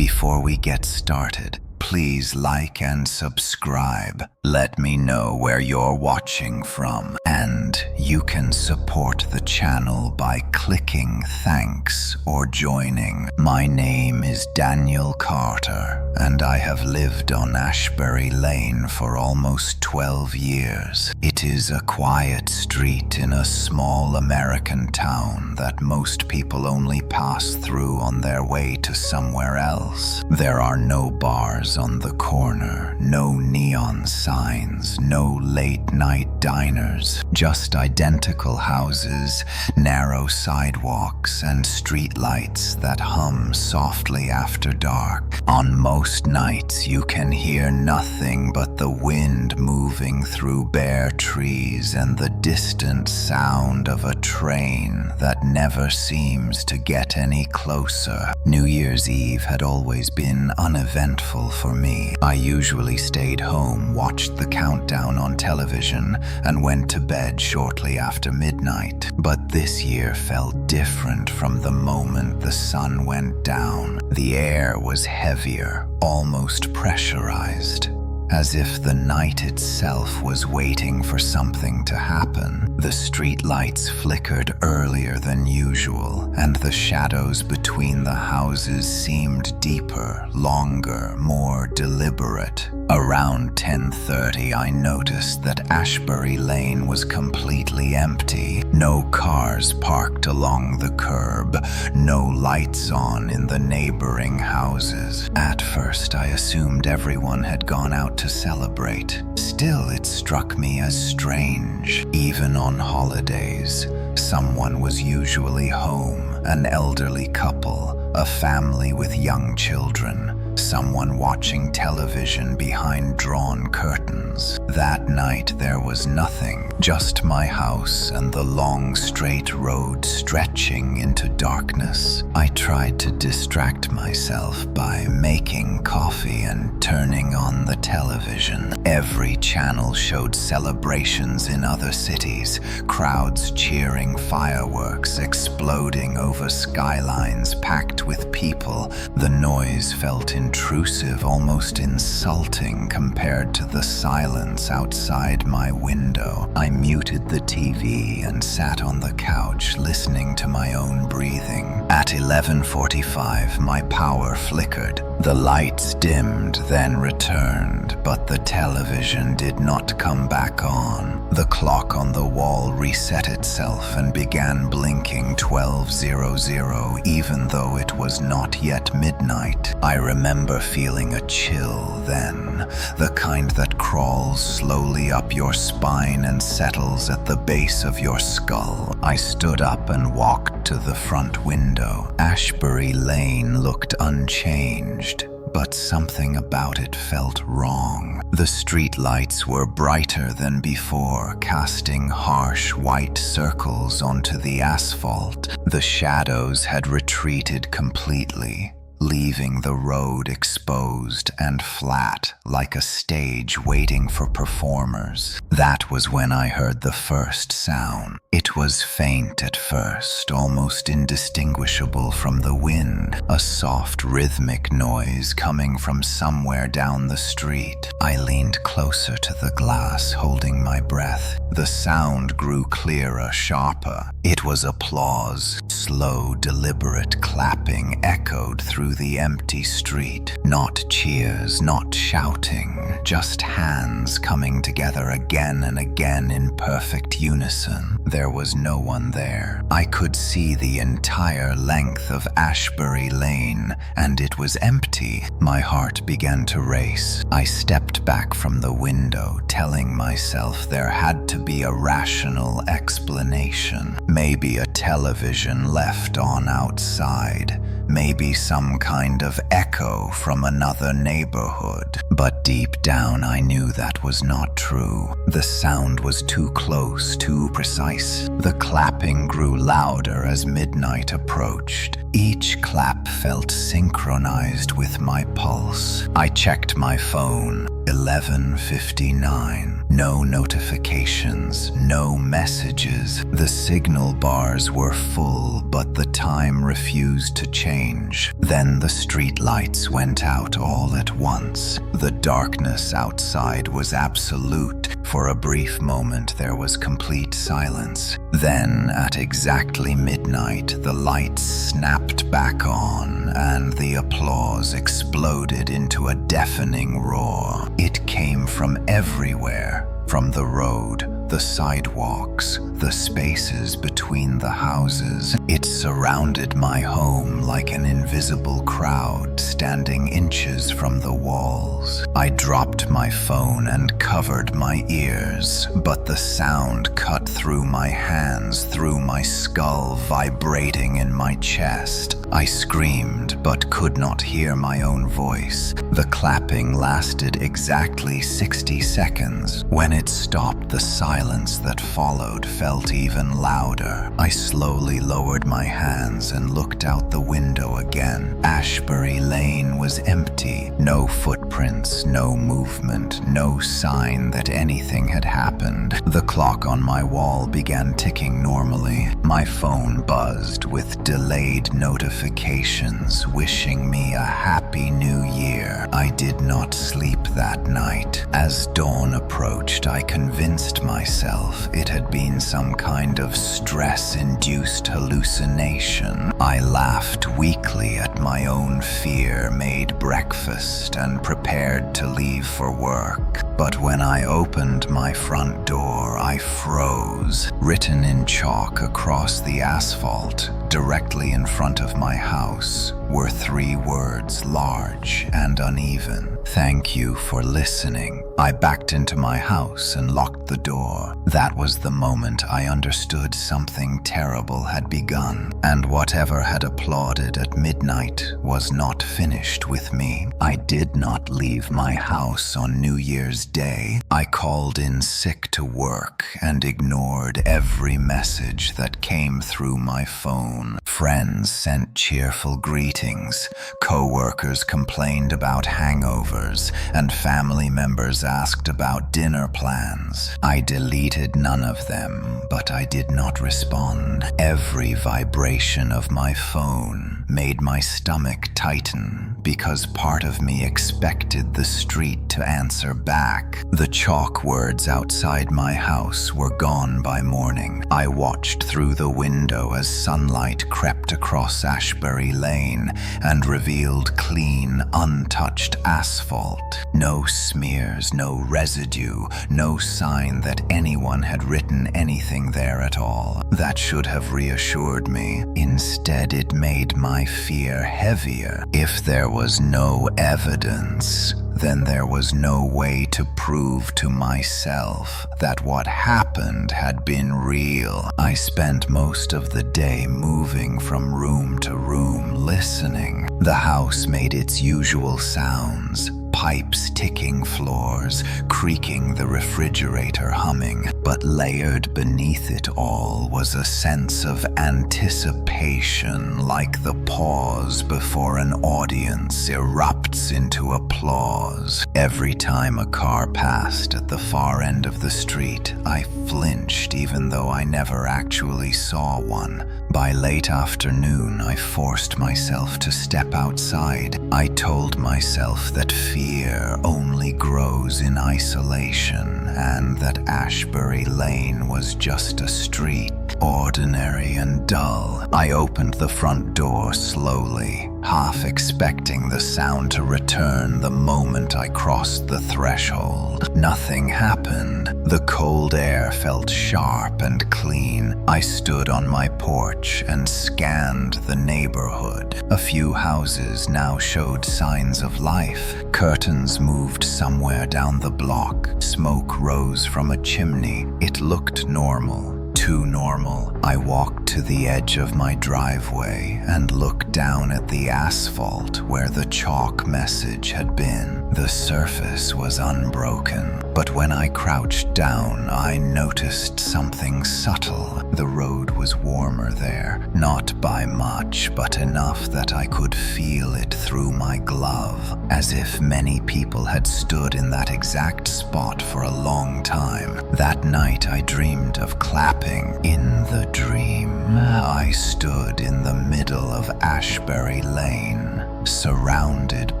Before we get started, please like and subscribe. Let me know where you're watching from, and you can support the channel by clicking thanks or joining. My name is Daniel Carter, and I have lived on Ashbury Lane for almost 12 years. It is a quiet street in a small American town that most people only pass through on their way to somewhere else. There are no bars on the corner, no neon signs, no late-night diners, just identical houses, narrow sidewalks, and streetlights that hum softly after dark. On most nights, you can hear nothing but the wind moving through bare trees and the distant sound of a train that never seems to get any closer. New Year's Eve had always been uneventful for me. I usually stayed home, watched the countdown on television, and went to bed shortly after midnight. But this year felt different from the moment the sun went down. The air was heavier, almost pressurized, as if the night itself was waiting for something to happen. The streetlights flickered earlier than usual, and the shadows between the houses seemed deeper, longer, more deliberate. Around 10:30, I noticed that Ashbury Lane was completely empty. No cars parked along the curb, no lights on in the neighboring houses. At first, I assumed everyone had gone out to celebrate. Still, it struck me as strange. Even on holidays, someone was usually home, an elderly couple, a family with young children, someone watching television behind drawn curtains. That night there was nothing, just my house and the long straight road stretching into darkness. I tried to distract myself by making coffee and turning on the television. Every channel showed celebrations in other cities, crowds cheering, fireworks exploding over skylines packed with people. The noise felt intrusive, almost insulting compared to the silence outside my window. I muted the TV and sat on the couch listening to my own breathing. At 11:45, my power flickered. The lights dimmed, then returned, but the television did not come back on. The clock on the wall reset itself and began blinking 12:00, even though it was not yet midnight. I remember feeling a chill then, the kind that crawls slowly up your spine and settles at the base of your skull. I stood up and walked to the front window. Ashbury Lane looked unchanged, but something about it felt wrong. The streetlights were brighter than before, casting harsh white circles onto the asphalt. The shadows had retreated completely, leaving the road exposed and flat like a stage waiting for performers. That was when I heard the first sound. It was faint at first, almost indistinguishable from the wind, a soft rhythmic noise coming from somewhere down the street. I leaned closer to the glass, holding my breath. The sound grew clearer, sharper. It was applause. Slow, deliberate clapping echoed through the empty street. Not cheers, not shouting, just hands coming together again and again in perfect unison. There was no one there. I could see the entire length of Ashbury Lane, and it was empty. My heart began to race. I stepped back from the window, telling myself there had to be a rational explanation. Maybe a television left on outside. Maybe some kind of echo from another neighborhood. But deep down I knew that was not true. The sound was too close, too precise. The clapping grew louder as midnight approached. Each clap felt synchronized with my pulse. I checked my phone. 11:59. No notifications, no messages. The signal bars were full, but the time refused to change. change. Then the street lights went out all at once. The darkness outside was absolute. For a brief moment there was complete silence. Then, at exactly midnight, the lights snapped back on and the applause exploded into a deafening roar. It came from everywhere. From the road, the sidewalks, the spaces between the houses. It surrounded my home like an invisible crowd standing inches from the walls. I dropped my phone and covered my ears, but the sound cut through my hands, through my skull, vibrating in my chest. I screamed, but could not hear my own voice. The clapping lasted exactly 60 seconds. When it stopped, the silence that followed felt even louder. I slowly lowered my hands and looked out the window again. Ashbury Lane was empty. No footprints, no movement, no sign that anything had happened. The clock on my wall began ticking normally. My phone buzzed with delayed notifications wishing me a happy new year. I did not sleep that night. As dawn approached, I convinced myself it had been some kind of stress-induced hallucination. I laughed weakly at my own fear, made breakfast, and prepared to leave for work. But when I opened my front door, I froze. Written in chalk across the asphalt, directly in front of my house, were 3 words, large and uneven. "Thank you for listening." I backed into my house and locked the door. That was the moment I understood something terrible had begun, and whatever had applauded at midnight was not finished with me. I did not leave my house on New Year's Day. I called in sick to work and ignored every message that came through my phone. Friends sent cheerful greetings, co-workers complained about hangovers, and family members asked about dinner plans. I deleted none of them, but I did not respond. Every vibration of my phone made my stomach tighten because part of me expected the street to answer back. The chalk words outside my house were gone by morning. I watched through the window as sunlight crept across Ashbury Lane and revealed clean, untouched asphalt. No smears, no residue, no sign that anyone had written anything there at all. That should have reassured me. Instead, it made my fear heavier. If there was no evidence, then there was no way to prove to myself that what happened had been real. I spent most of the day moving from room to room, listening. The house made its usual sounds. Pipes ticking floors, creaking the refrigerator humming, but layered beneath it all was a sense of anticipation, like the pause before an audience erupts into applause. Every time a car passed at the far end of the street, I flinched even though I never actually saw one. By late afternoon, I forced myself to step outside. I told myself that fear only grows in isolation and that Ashbury Lane was just a street, ordinary and dull. I opened the front door slowly, half expecting the sound to return the moment I crossed the threshold. Nothing happened. The cold air felt sharp and clean. I stood on my porch and scanned the neighborhood. A few houses now showed signs of life. Curtains moved somewhere down the block. Smoke rose from a chimney. It looked normal. Too normal. I walked to the edge of my driveway and looked down at the asphalt where the chalk message had been. The surface was unbroken, But when I crouched down, I noticed something subtle. The road was warmer there, not by much, but enough that I could feel it through my glove, as if many people had stood in that exact spot for a long time. That night I dreamed of clapping. In the dream, I stood in the middle of Ashbury Lane, surrounded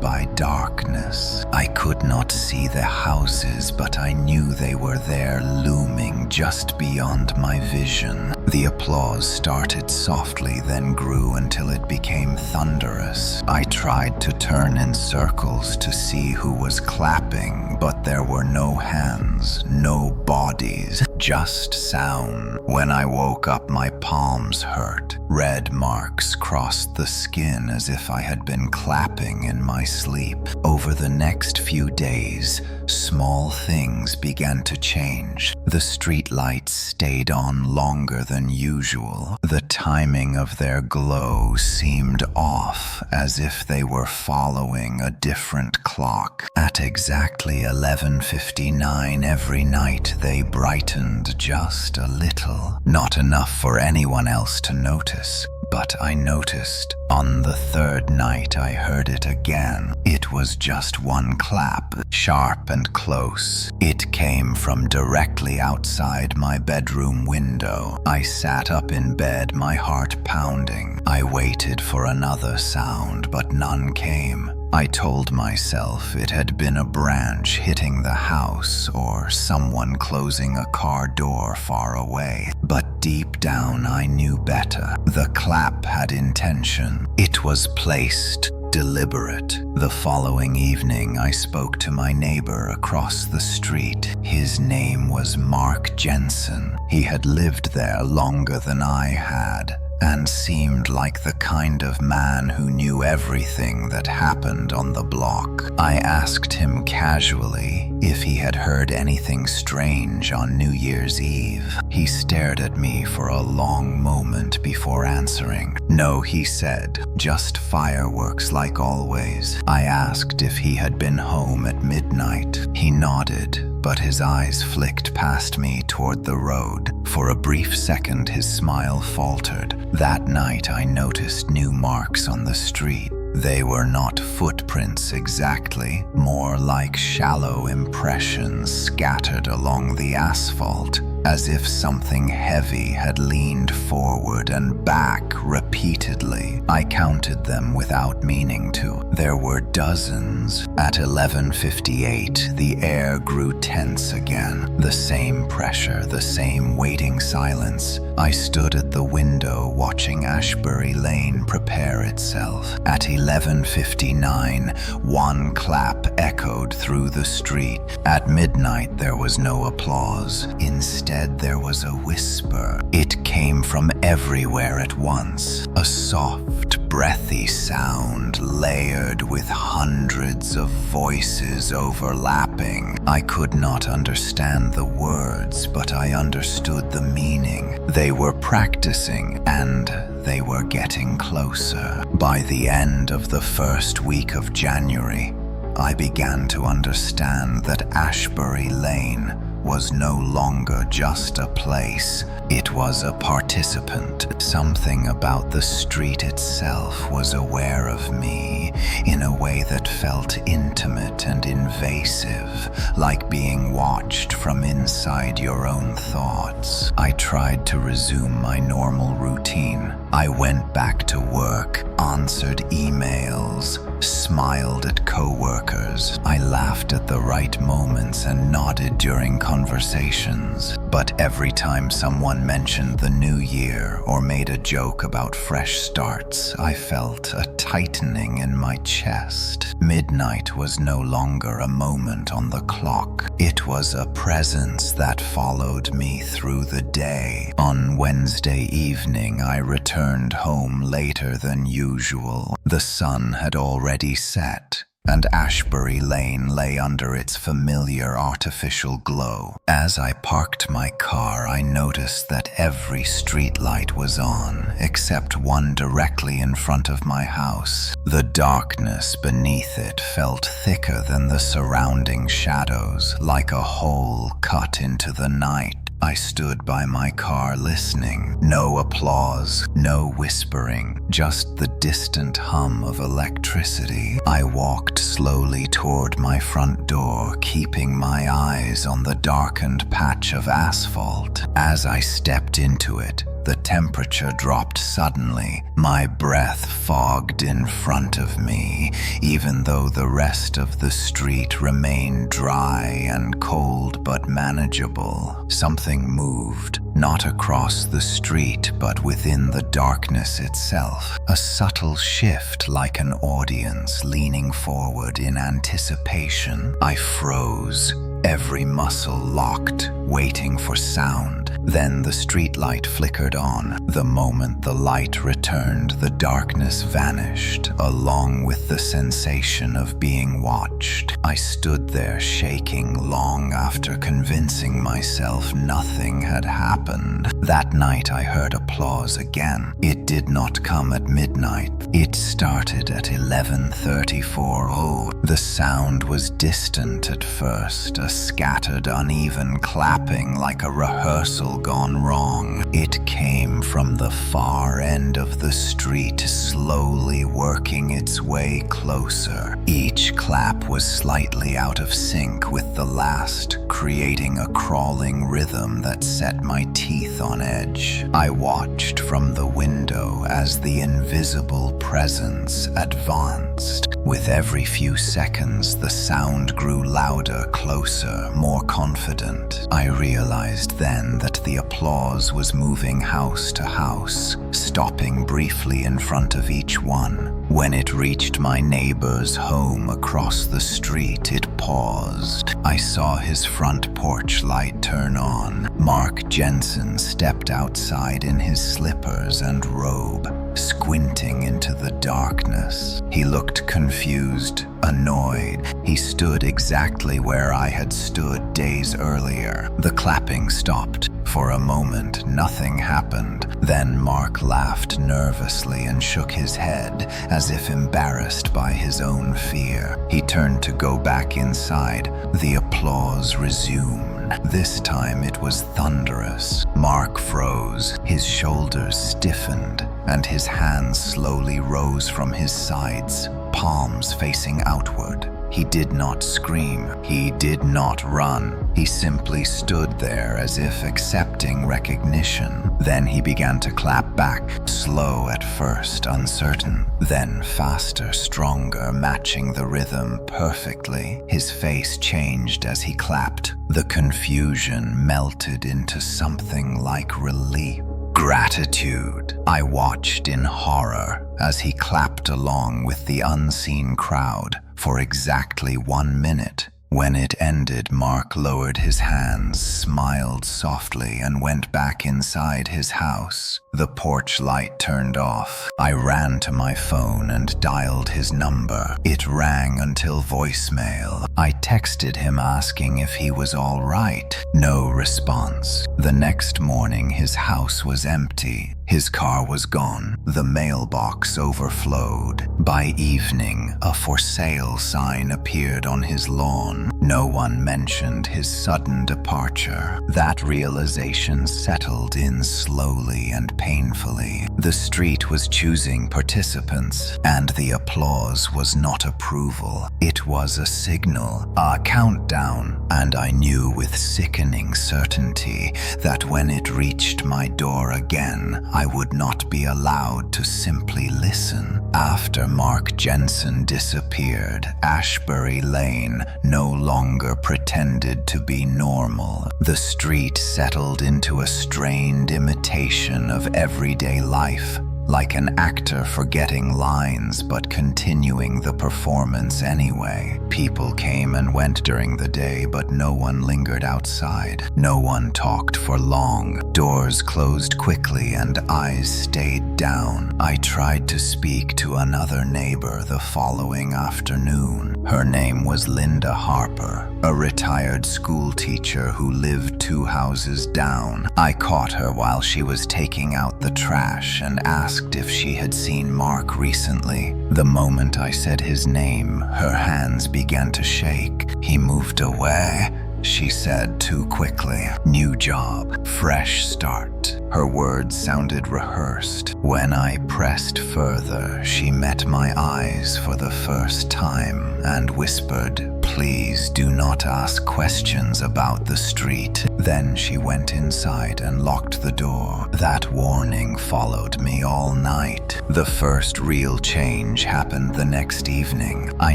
by darkness. I could not see the houses, but I knew they were there, looming just beyond my vision. The applause started softly, then grew until it became thunderous. I tried to turn in circles to see who was clapping, but there were no hands, no bodies, just sound. When I woke up, my palms hurt. Red marks crossed the skin as if I had been clapping in my sleep. Over the next few days, small things began to change. The street lights stayed on longer than usual. The timing of their glow seemed off, as if they were following a different clock. At exactly 11:59 every night, they brightened just a little. Not enough for anyone else to notice. But I noticed. On the third night, I heard it again. It was just one clap, sharp and close. It came from directly outside my bedroom window. I sat up in bed, my heart pounding. I waited for another sound, but none came. I told myself it had been a branch hitting the house or someone closing a car door far away. But deep down, I knew better. The clap had intention. It was placed, deliberate. The following evening, I spoke to my neighbor across the street. His name was Mark Jensen. He had lived there longer than I had, and seemed like the kind of man who knew everything that happened on the block. I asked him casually if he had heard anything strange on New Year's Eve. He stared at me for a long moment before answering. No, he said, just fireworks like always. I asked if he had been home at midnight. He nodded, but his eyes flicked past me toward the road. For a brief second, his smile faltered. That night, I noticed new marks on the street. They were not footprints exactly, more like shallow impressions scattered along the asphalt, as if something heavy had leaned forward and back repeatedly. I counted them without meaning to. There were dozens. At 11:58, the air grew tense again. The same pressure, the same waiting silence. I stood at the window watching Ashbury Lane prepare itself. At 11:59, one clap echoed through the street. At midnight, there was no applause. Instead, there was a whisper. It came from everywhere at once. A soft, breathy sound layered with hundreds of voices overlapping. I could not understand the words, but I understood the meaning. They were practicing, and they were getting closer. By the end of the first week of January, I began to understand that Ashbury Lane was no longer just a place. It was a participant. Something about the street itself was aware of me in a way that felt intimate and invasive, like being watched from inside your own thoughts. I tried to resume my normal routine. I went back to work, answered emails, smiled at coworkers. I laughed at the right moments and nodded during conversations. But every time someone mentioned the new year or made a joke about fresh starts, I felt a tightening in my chest. Midnight was no longer a moment on the clock. It was a presence that followed me through the day. On Wednesday evening, I returned home later than usual. The sun had already set. and Ashbury Lane lay under its familiar artificial glow. As I parked my car, I noticed that every streetlight was on, except one directly in front of my house. The darkness beneath it felt thicker than the surrounding shadows, like a hole cut into the night. I stood by my car listening. No applause, no whispering, just the distant hum of electricity. I walked slowly toward my front door, keeping my eyes on the darkened patch of asphalt. As I stepped into it, the temperature dropped suddenly. My breath fogged in front of me, even though the rest of the street remained dry and cold but manageable. Something moved, not across the street but within the darkness itself. A subtle shift, like an audience leaning forward in anticipation. I froze, every muscle locked, waiting for sound. Then the streetlight flickered on. The moment the light returned, the darkness vanished, along with the sensation of being watched. I stood there shaking long after convincing myself nothing had happened. That night I heard applause again. It did not come at midnight. It started at 11:34. Oh, the sound was distant at first, a scattered, uneven clapping like a rehearsal gone wrong. It came from the far end of the street, slowly working its way closer. Each clap was slightly out of sync with the last, creating a crawling rhythm that set my teeth on edge. I watched from the window as the invisible presence advanced. With every few seconds, the sound grew louder, closer, more confident. I realized then that the applause was moving house to house, stopping briefly in front of each one. When it reached my neighbor's home across the street, it paused. I saw his front porch light turn on. Mark Jensen stepped outside in his slippers and robe, squinting into the darkness. He looked confused, annoyed. He stood exactly where I had stood days earlier. The clapping stopped. For a moment, nothing happened. Then Mark laughed nervously and shook his head, as if embarrassed by his own fear. He turned to go back inside. The applause resumed. This time it was thunderous. Mark froze, his shoulders stiffened, and his hands slowly rose from his sides, palms facing outward. He did not scream. He did not run. He simply stood there as if accepting recognition. Then he began to clap back, slow at first, uncertain, then faster, stronger, matching the rhythm perfectly. His face changed as he clapped. The confusion melted into something like relief. Gratitude. I watched in horror as he clapped along with the unseen crowd for exactly 1 minute. When it ended, Mark lowered his hands, smiled softly, and went back inside his house. The porch light turned off. I ran to my phone and dialed his number. It rang until voicemail. I texted him asking if he was all right. No response. The next morning, his house was empty. His car was gone. The mailbox overflowed. By evening, a for sale sign appeared on his lawn. No one mentioned his sudden departure. That realization settled in slowly and painfully. The street was choosing participants, and the applause was not approval. It was a signal, a countdown, and I knew with sickening certainty that when it reached my door again, I would not be allowed to simply listen. After Mark Jensen disappeared, Ashbury Lane no longer pretended to be normal. The street settled into a strained imitation of everyday life, like an actor forgetting lines but continuing the performance anyway. People came and went during the day, but no one lingered outside. No one talked for long. Doors closed quickly and eyes stayed down. I tried to speak to another neighbor the following afternoon. Her name was Linda Harper, a retired school teacher who lived 2 houses down. I caught her while she was taking out the trash and asked if she had seen Mark recently. The moment I said his name, her hands began to shake. He moved away, she said too quickly. New job, fresh start. Her words sounded rehearsed. When I pressed further, she met my eyes for the first time and whispered, "Please do not ask questions about the street." Then she went inside and locked the door. That warning followed me all night. The first real change happened the next evening. I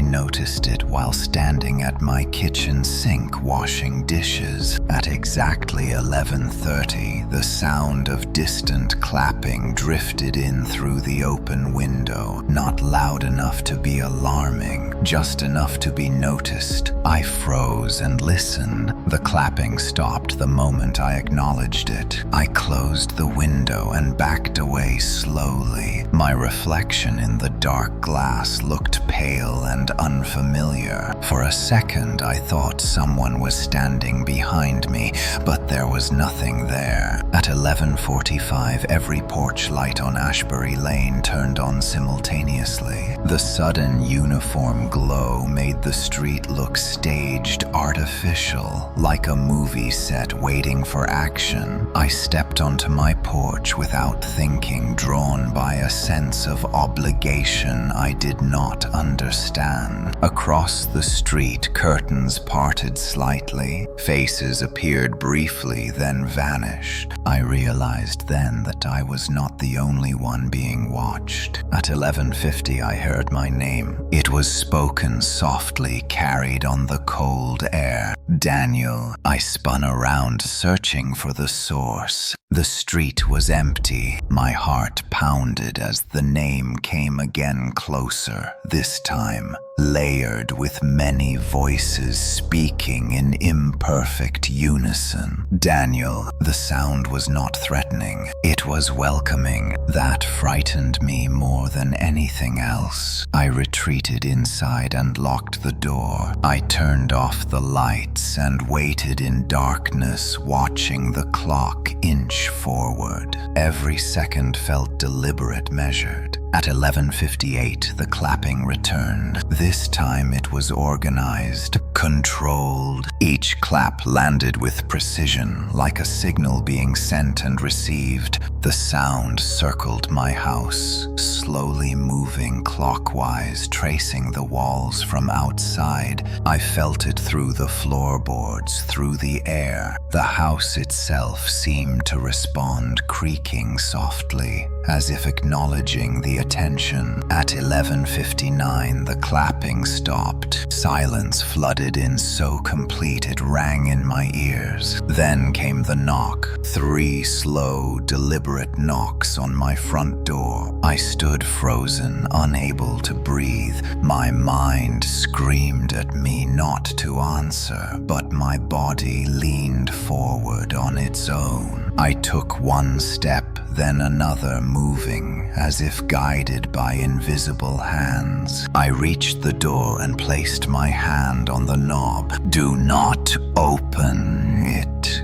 noticed it while standing at my kitchen sink washing dishes. At exactly 11:30, the sound of distant clapping drifted in through the open window, not loud enough to be alarming, just enough to be noticed. I froze and listened. The clapping stopped the moment I acknowledged it. I closed the window and backed away slowly. My reflection in the dark glass looked pale and unfamiliar. For a second, I thought someone was standing behind me, but there was nothing there. At 11:45, every porch light on Ashbury Lane turned on simultaneously. The sudden uniform glow made the street look staged, artificial, like a movie set waiting for action. I stepped onto my porch without thinking, drawn by a sense of obligation I did not understand. Across the street, curtains parted slightly. Faces appeared briefly, then vanished. I realized then that I was not the only one being watched. At 11:50, I heard my name. It was spoken softly, carried on the cold air. "Daniel." I spun around, searching for the source. The street was empty. My heart pounded as the name came again closer, this time layered with many voices speaking in imperfect unison. "Daniel." The sound was not threatening. It was welcoming. That frightened me more than anything else. I retreated inside and locked the door. I turned off the lights and waited in darkness, watching the clock inch forward. Every second felt deliberate, measured. At 11:58, the clapping returned. This time it was organized, controlled. Each clap landed with precision, like a signal being sent and received. The sound circled my house, slowly moving clockwise, tracing the walls from outside. I felt it through the floorboards, through the air. The house itself seemed to respond, creaking softly, as if acknowledging the attention. At 11:59, the clapping stopped. Silence flooded in so complete it rang in my ears. Then came the knock. 3 slow, deliberate knocks on my front door. I stood frozen, unable to breathe. My mind screamed at me not to answer, but my body leaned forward on its own. I took one step, then another, moving as if guided by invisible hands. I reached the door and placed my hand on the knob. "Do not open it,"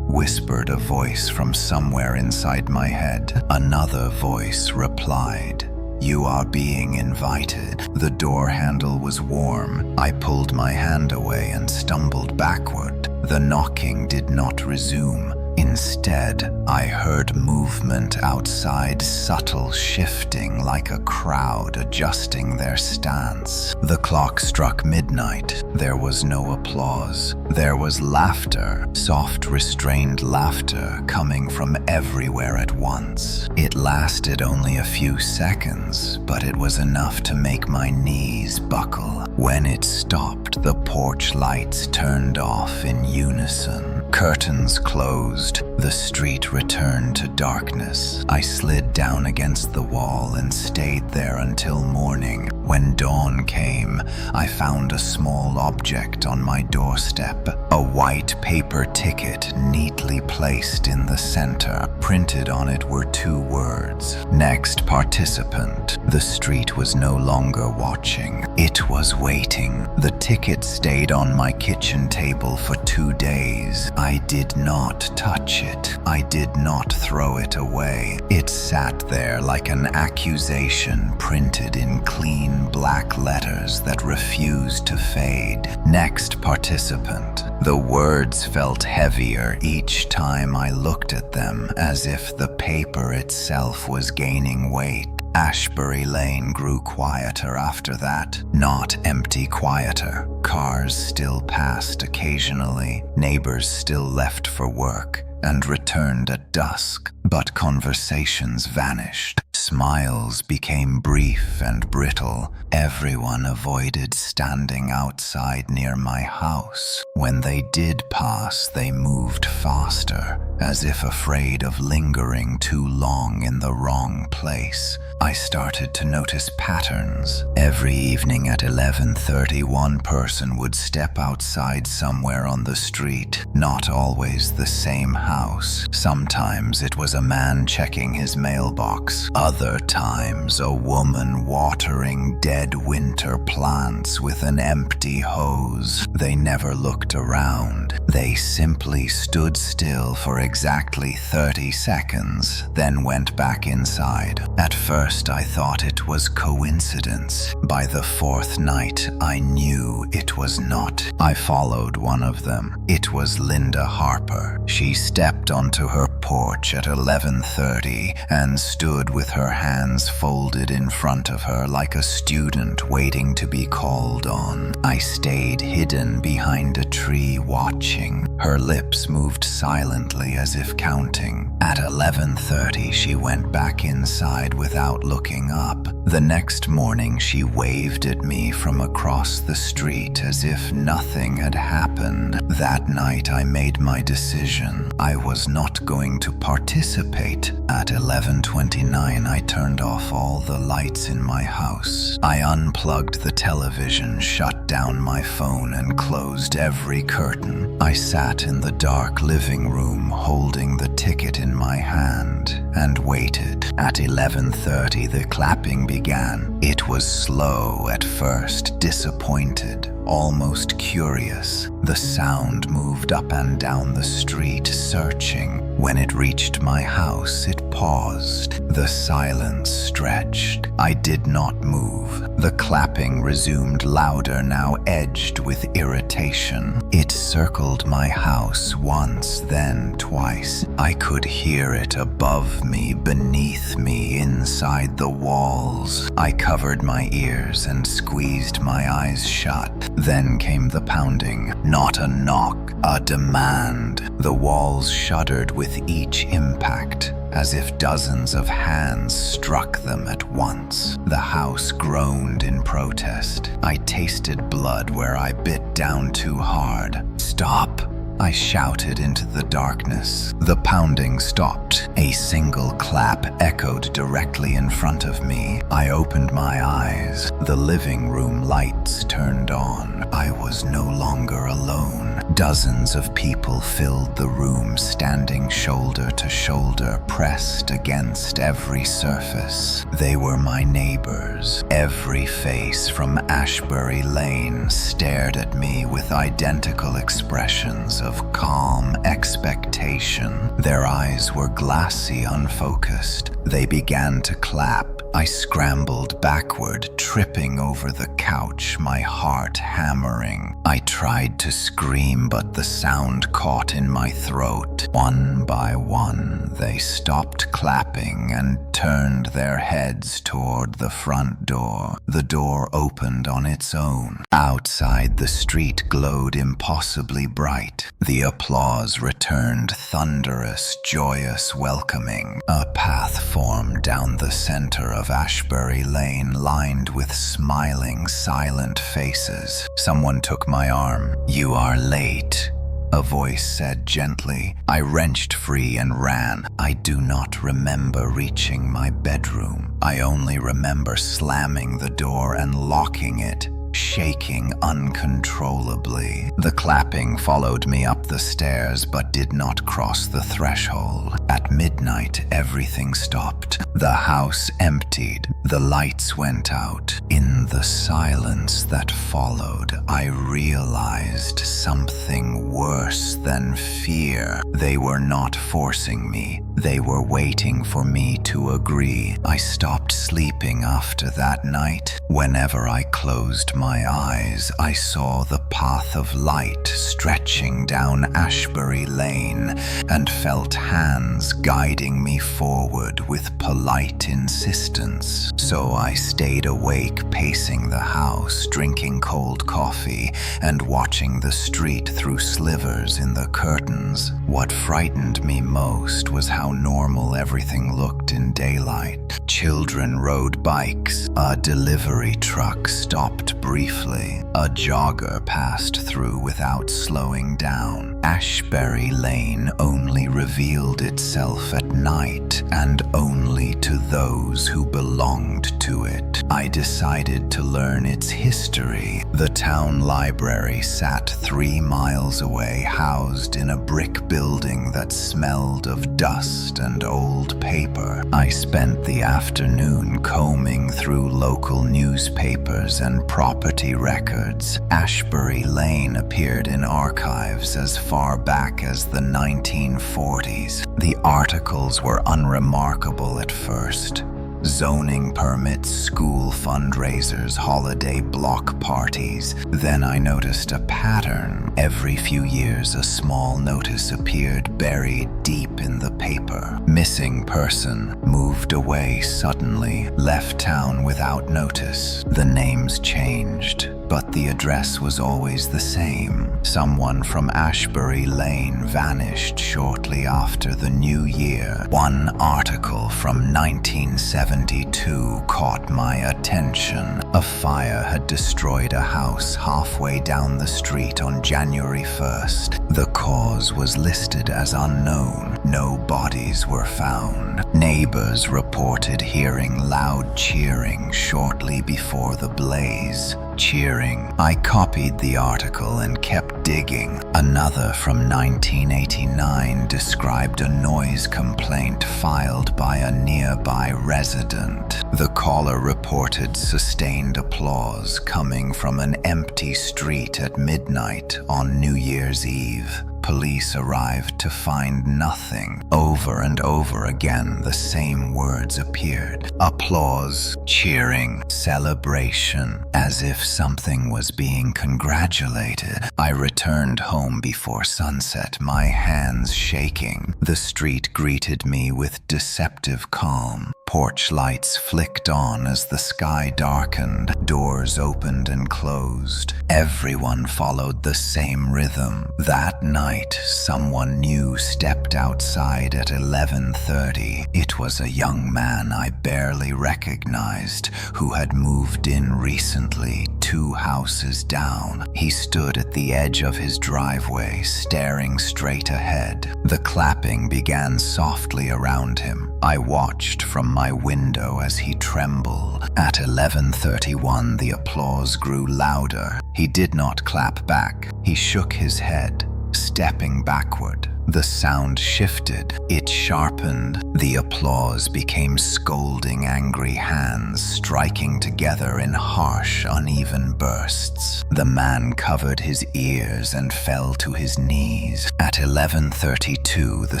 whispered a voice from somewhere inside my head. Another voice replied, "You are being invited." The door handle was warm. I pulled my hand away and stumbled backward. The knocking did not resume. Instead, I heard movement outside, subtle shifting like a crowd adjusting their stance. The clock struck midnight. There was no applause. There was laughter, soft, restrained laughter coming from everywhere at once. It lasted only a few seconds, but it was enough to make my knees buckle. When it stopped, the porch lights turned off in unison. Curtains closed, closed. The street returned to darkness. I slid down against the wall and stayed there until morning. When dawn came, I found a small object on my doorstep, a white paper ticket neatly placed in the center. Printed on it were 2 words: next participant. The street was no longer watching. It was waiting. The ticket stayed on my kitchen table for 2 days. I did not touch it. I did not throw it away. It sat there like an accusation printed in clean black letters that refused to fade. Next participant. The words felt heavier each time I looked at them, as if the paper itself was gaining weight. Ashbury Lane grew quieter after that. Not empty quieter. Cars still passed occasionally. Neighbors still left for work and returned at dusk, but conversations vanished. Smiles became brief and brittle. Everyone avoided standing outside near my house. When they did pass, they moved faster, as if afraid of lingering too long in the wrong place. I started to notice patterns. Every evening at 11:30, one person would step outside somewhere on the street, not always the same house. Sometimes it was a man checking his mailbox. Other times, a woman watering dead winter plants with an empty hose. They never looked around. They simply stood still for exactly 30 seconds, then went back inside. At first, I thought it was coincidence. By the 4th night, I knew it was not. I followed one of them. It was Linda Harper. She stepped onto her porch at 11:30 and stood with her hands folded in front of her like a student waiting to be called on. I stayed hidden behind a tree watching. Her lips moved silently as if counting. At 11:30, she went back inside without looking up. The next morning, she waved at me from across the street as if nothing had happened. That night, I made my decision. I was not going to participate. At 11:29, I turned off all the lights in my house. I unplugged the television, shut down my phone, and closed every curtain. I sat in the dark living room, holding the ticket in my hand, and waited. At 11:30, the clapping began. It was slow at first, disappointed, almost curious. The sound moved up and down the street, searching. When it reached my house, it paused. The silence stretched. I did not move. The clapping resumed louder, now edged with irritation. It circled my house once, then twice. I could hear it above me, beneath me, inside the walls. I covered my ears and squeezed my eyes shut. Then came the pounding. Not a knock, a demand. The walls shuddered with each impact, as if dozens of hands struck them at once. The house groaned in protest. I tasted blood where I bit down too hard. Stop! I shouted into the darkness. The pounding stopped. A single clap echoed directly in front of me. I opened my eyes. The living room lights turned on. I was no longer alone. Dozens of people filled the room, standing shoulder to shoulder, pressed against every surface. They were my neighbors. Every face from Ashbury Lane stared at me with identical expressions of calm expectation. Their eyes were glassy, unfocused. They began to clap. I scrambled backward, tripping over the couch, my heart hammering. I tried to scream, but the sound caught in my throat. One by one, they stopped clapping and turned their heads toward the front door. The door opened on its own. Outside, the street glowed impossibly bright. The applause returned, thunderous, joyous, welcoming. A path formed down the center of Ashbury Lane, lined with smiling, silent faces. Someone took my arm. "You are late," a voice said gently. I wrenched free and ran. I do not remember reaching my bedroom. I only remember slamming the door and locking it, shaking uncontrollably. The clapping followed me up the stairs but did not cross the threshold. At midnight, everything stopped. The house emptied. The lights went out. In the silence that followed, I realized something worse than fear. They were not forcing me. They were waiting for me to agree. I stopped sleeping after that night. Whenever I closed my eyes, I saw the path of light stretching down Ashbury Lane and felt hands guiding me forward with polite insistence. So I stayed awake, pacing the house, drinking cold coffee, and watching the street through slivers in the curtains. What frightened me most was how normal everything looked in daylight. Children rode bikes. A delivery truck stopped briefly. A jogger passed through without slowing down. Ashbury Lane only revealed itself at night, and only to those who belonged to it. I decided to learn its history. The town library sat 3 miles away, housed in a brick building that smelled of dust and old paper. I spent the afternoon combing through local newspapers and property records. Ashbury Lane appeared in archives as far back as the 1940s. The articles were unremarkable at first. Zoning permits, school fundraisers, holiday block parties. Then I noticed a pattern. Every few years, a small notice appeared buried deep in the paper. Missing person, moved away suddenly, left town without notice. The names changed, but the address was always the same. Someone from Ashbury Lane vanished shortly after the new year. One article from 1972 caught my attention. A fire had destroyed a house halfway down the street on January 1st. The cause was listed as unknown. No bodies were found. Neighbors reported hearing loud cheering shortly before the blaze. Cheering. I copied the article and kept digging. Another from 1989 described a noise complaint filed by a nearby resident. The caller reported sustained applause coming from an empty street at midnight on New Year's Eve. Police arrived to find nothing. Over and over again, the same words appeared. Applause, cheering, celebration, as if something was being congratulated. I returned home before sunset, my hands shaking. The street greeted me with deceptive calm. Porch lights flicked on as the sky darkened. Doors opened and closed. Everyone followed the same rhythm. That night, someone new stepped outside at 11:30. It was a young man I barely recognized, who had moved in recently, 2 houses down. He stood at the edge of his driveway, staring straight ahead. The clapping began softly around him. I watched from my window as he trembled. At 11:31, the applause grew louder. He did not clap back. He shook his head, stepping backward. The sound shifted. It sharpened. The applause became scolding, angry hands striking together in harsh, uneven bursts. The man covered his ears and fell to his knees. At 11:32, the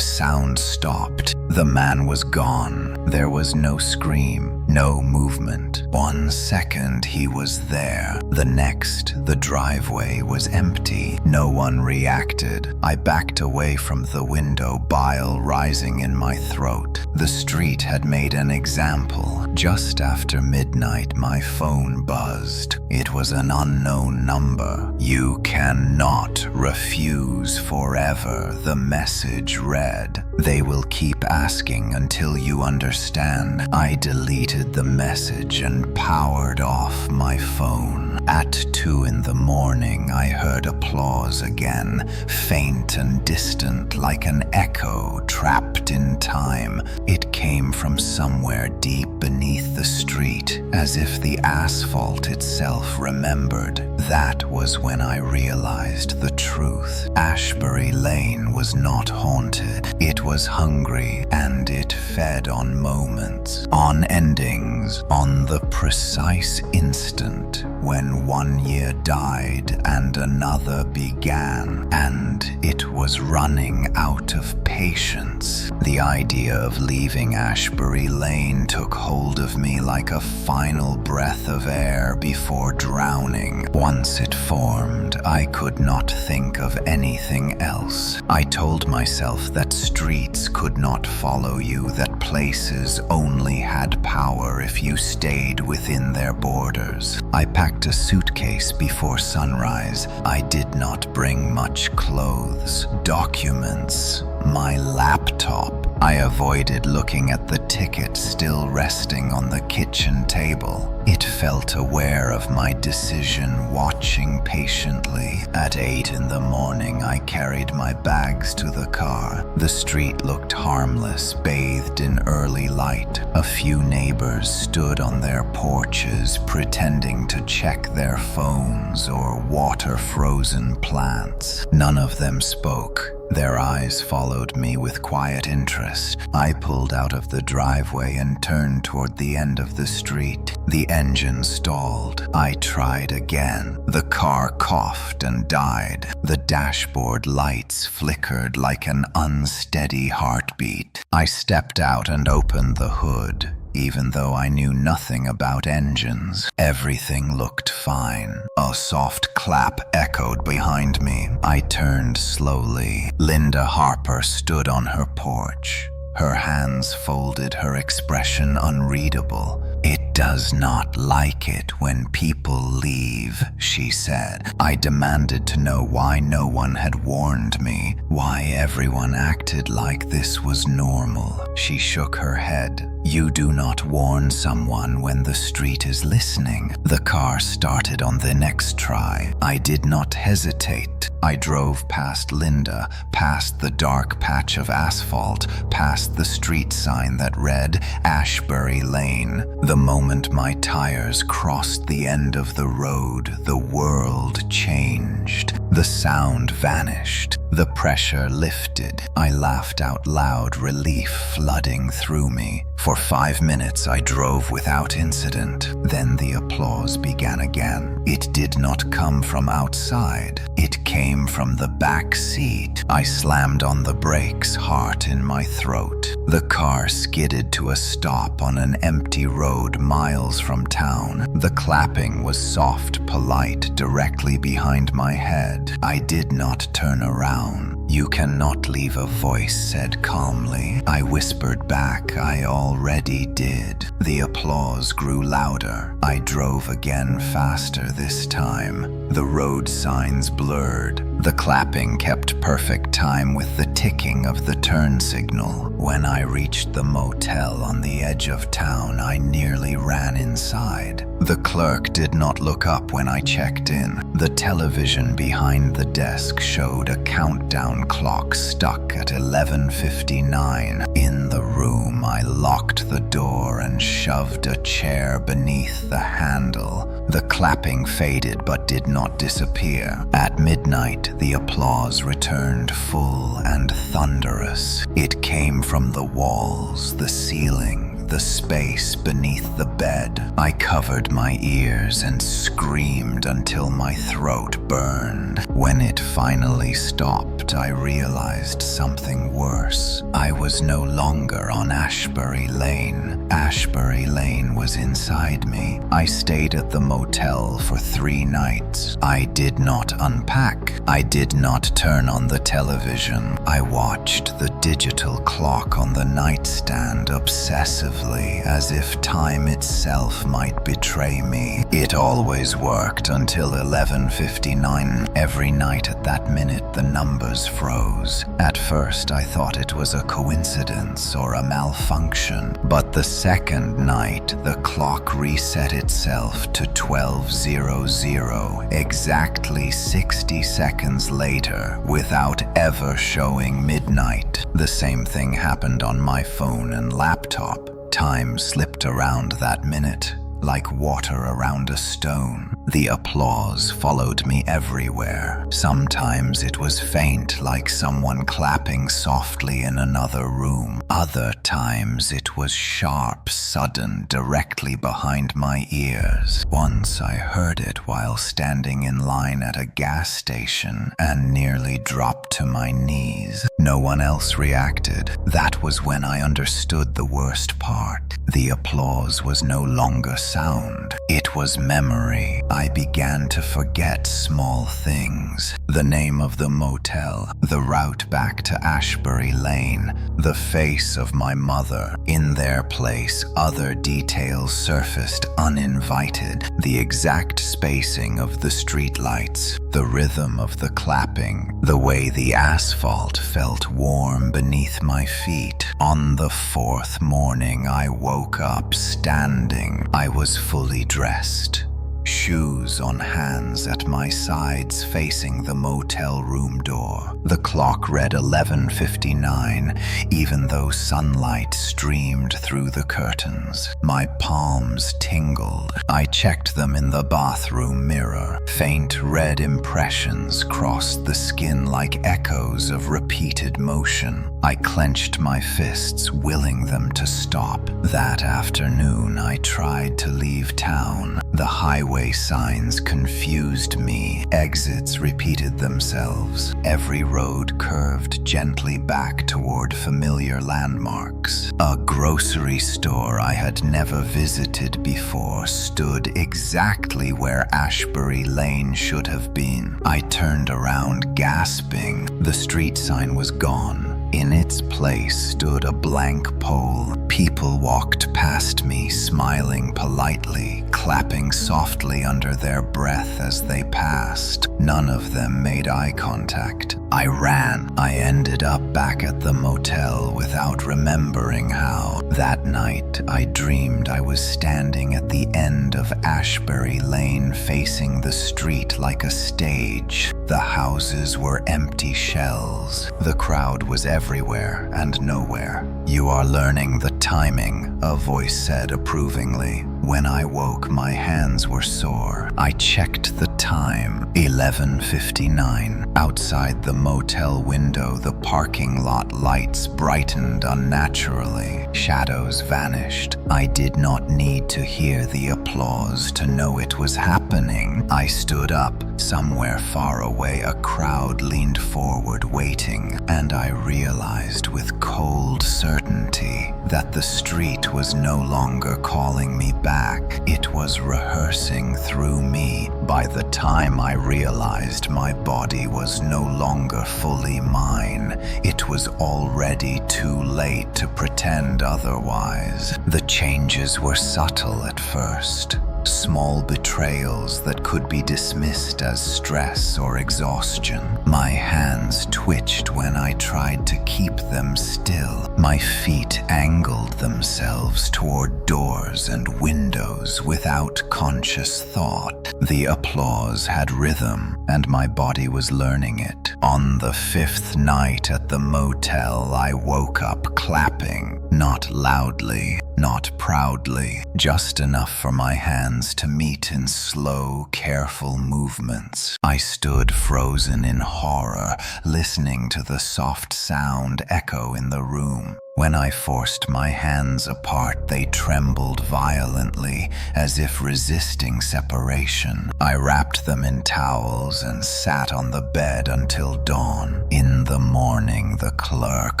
sound stopped. The man was gone. There was no scream, no movement. 1 second, he was there. The next, the driveway was empty. No one reacted. I backed away from the window, bile rising in my throat. The street had made an example. Just after midnight, my phone buzzed. It was an unknown number. "You cannot refuse forever," the message read. "They will keep asking until you understand." I deleted the message and powered off my phone. At 2 in the morning, I heard applause again, faint and distant like an echo trapped in time. It came from somewhere deep beneath the street, as if the asphalt itself remembered. That was when I realized the truth. Ashbury Lane was not haunted. It was hungry, and it fed on moments, on endings, on the precise instant when one year died and another began, and it was running out of patience. The idea of leaving Ashbury Lane took hold of me like a final breath of air before drowning. Once it formed, I could not think of anything else. I told myself that streets could not follow you, that places only had power if you stayed within their borders. I packed a suitcase before sunrise. I did not bring much clothes, documents, my laptop. I avoided looking at the ticket still resting on the kitchen table. It felt aware of my decision, watching patiently. At 8 in the morning, I carried my bags to the car. The street looked harmless, bathed in early light. A few neighbors stood on their porches, pretending to check their phones or water frozen plants. None of them spoke. Their eyes followed me with quiet interest. I pulled out of the driveway and turned toward the end of the street. The engine stalled. I tried again. The car coughed and died. The dashboard lights flickered like an unsteady heartbeat. I stepped out and opened the hood. Even though I knew nothing about engines, everything looked fine. A soft clap echoed behind me. I turned slowly. Linda Harper stood on her porch. Her hands folded, her expression unreadable. "It does not like it when people leave," she said. I demanded to know why no one had warned me, why everyone acted like this was normal. She shook her head. "You do not warn someone when the street is listening." The car started on the next try. I did not hesitate. I drove past Linda, past the dark patch of asphalt, past the street sign that read Ashbury Lane. The moment my tires crossed the end of the road, the world changed. The sound vanished. The pressure lifted. I laughed out loud, relief flooding through me. For 5 minutes I drove without incident. Then the applause began again. It did not come from outside. It came from the back seat. I slammed on the brakes, heart in my throat. The car skidded to a stop on an empty road miles from town. The clapping was soft, polite, directly behind my head. I did not turn around. "You cannot leave," a voice said calmly. I whispered back, "I already did." The applause grew louder. I drove again, faster this time. The road signs blurred. The clapping kept perfect time with the ticking of the turn signal. When I reached the motel on the edge of town, I nearly ran inside. The clerk did not look up when I checked in. The television behind the desk showed a countdown clock stuck at 11:59. In the room, I locked the door and shoved a chair beneath the handle. The clapping faded but did not disappear. At midnight, the applause returned, full and thunderous. It came from the walls, the ceiling, the space beneath the bed. I covered my ears and screamed until my throat burned. When it finally stopped, I realized something worse. I was no longer on Ashbury Lane. Ashbury Lane was inside me. I stayed at the motel for 3 nights. I did not unpack. I did not turn on the television. I watched the digital clock on the nightstand obsessively, as if time itself might betray me. It always worked until 11:59. Every night at that minute, the numbers ears froze. At first, I thought it was a coincidence or a malfunction, but the second night, the clock reset itself to 12:00, exactly 60 seconds later, without ever showing midnight. The same thing happened on my phone and laptop. Time slipped around that minute, like water around a stone. The applause followed me everywhere. Sometimes it was faint, like someone clapping softly in another room. Other times it was sharp, sudden, directly behind my ears. Once I heard it while standing in line at a gas station and nearly dropped to my knees. No one else reacted. That was when I understood the worst part. The applause was no longer sound. It was memory. I began to forget small things. The name of the motel, the route back to Ashbury Lane, the face of my mother. In their place, other details surfaced uninvited. The exact spacing of the streetlights, the rhythm of the clapping, the way the asphalt felt warm beneath my feet. On the fourth morning, I woke up standing. I was fully dressed, shoes on hands at my sides facing the motel room door. The clock read 11:59, even though sunlight streamed through the curtains. My palms tingled. I checked them in the bathroom mirror. Faint red impressions crossed the skin like echoes of repeated motion. I clenched my fists, willing them to stop. That afternoon, I tried to leave town. The highway signs confused me. Exits repeated themselves. Every road curved gently back toward familiar landmarks. A grocery store I had never visited before stood exactly where Ashbury Lane should have been. I turned around, gasping. The street sign was gone. In its place stood a blank pole. People walked past me, smiling politely, clapping softly under their breath as they passed. None of them made eye contact. I ran. I ended up back at the motel without remembering how. That night, I dreamed I was standing at the end of Ashbury Lane facing the street like a stage. The houses were empty shells. The crowd was everywhere and nowhere. "You are learning the timing," a voice said approvingly. When I woke, my hands were sore. I checked the time, 11:59. Outside the motel window, the parking lot lights brightened unnaturally. Shadows vanished. I did not need to hear the applause to know it was happening. I stood up. Somewhere far away, a crowd leaned forward waiting, and I realized with cold certainty that the street was no longer calling me back. It was rehearsing through me. By the time I realized my body was no longer fully mine, it was already too late to pretend otherwise. The changes were subtle at first. Small betrayals that could be dismissed as stress or exhaustion. My hands twitched when I tried to keep them still. My feet angled themselves toward doors and windows without conscious thought. The applause had rhythm, and my body was learning it. On the fifth night at the motel, I woke up clapping, not loudly, not proudly, just enough for my hands to meet in slow, careful movements. I stood frozen in horror, listening to the soft sound echo in the room. When I forced my hands apart, they trembled violently, as if resisting separation. I wrapped them in towels and sat on the bed until dawn. In the morning, the clerk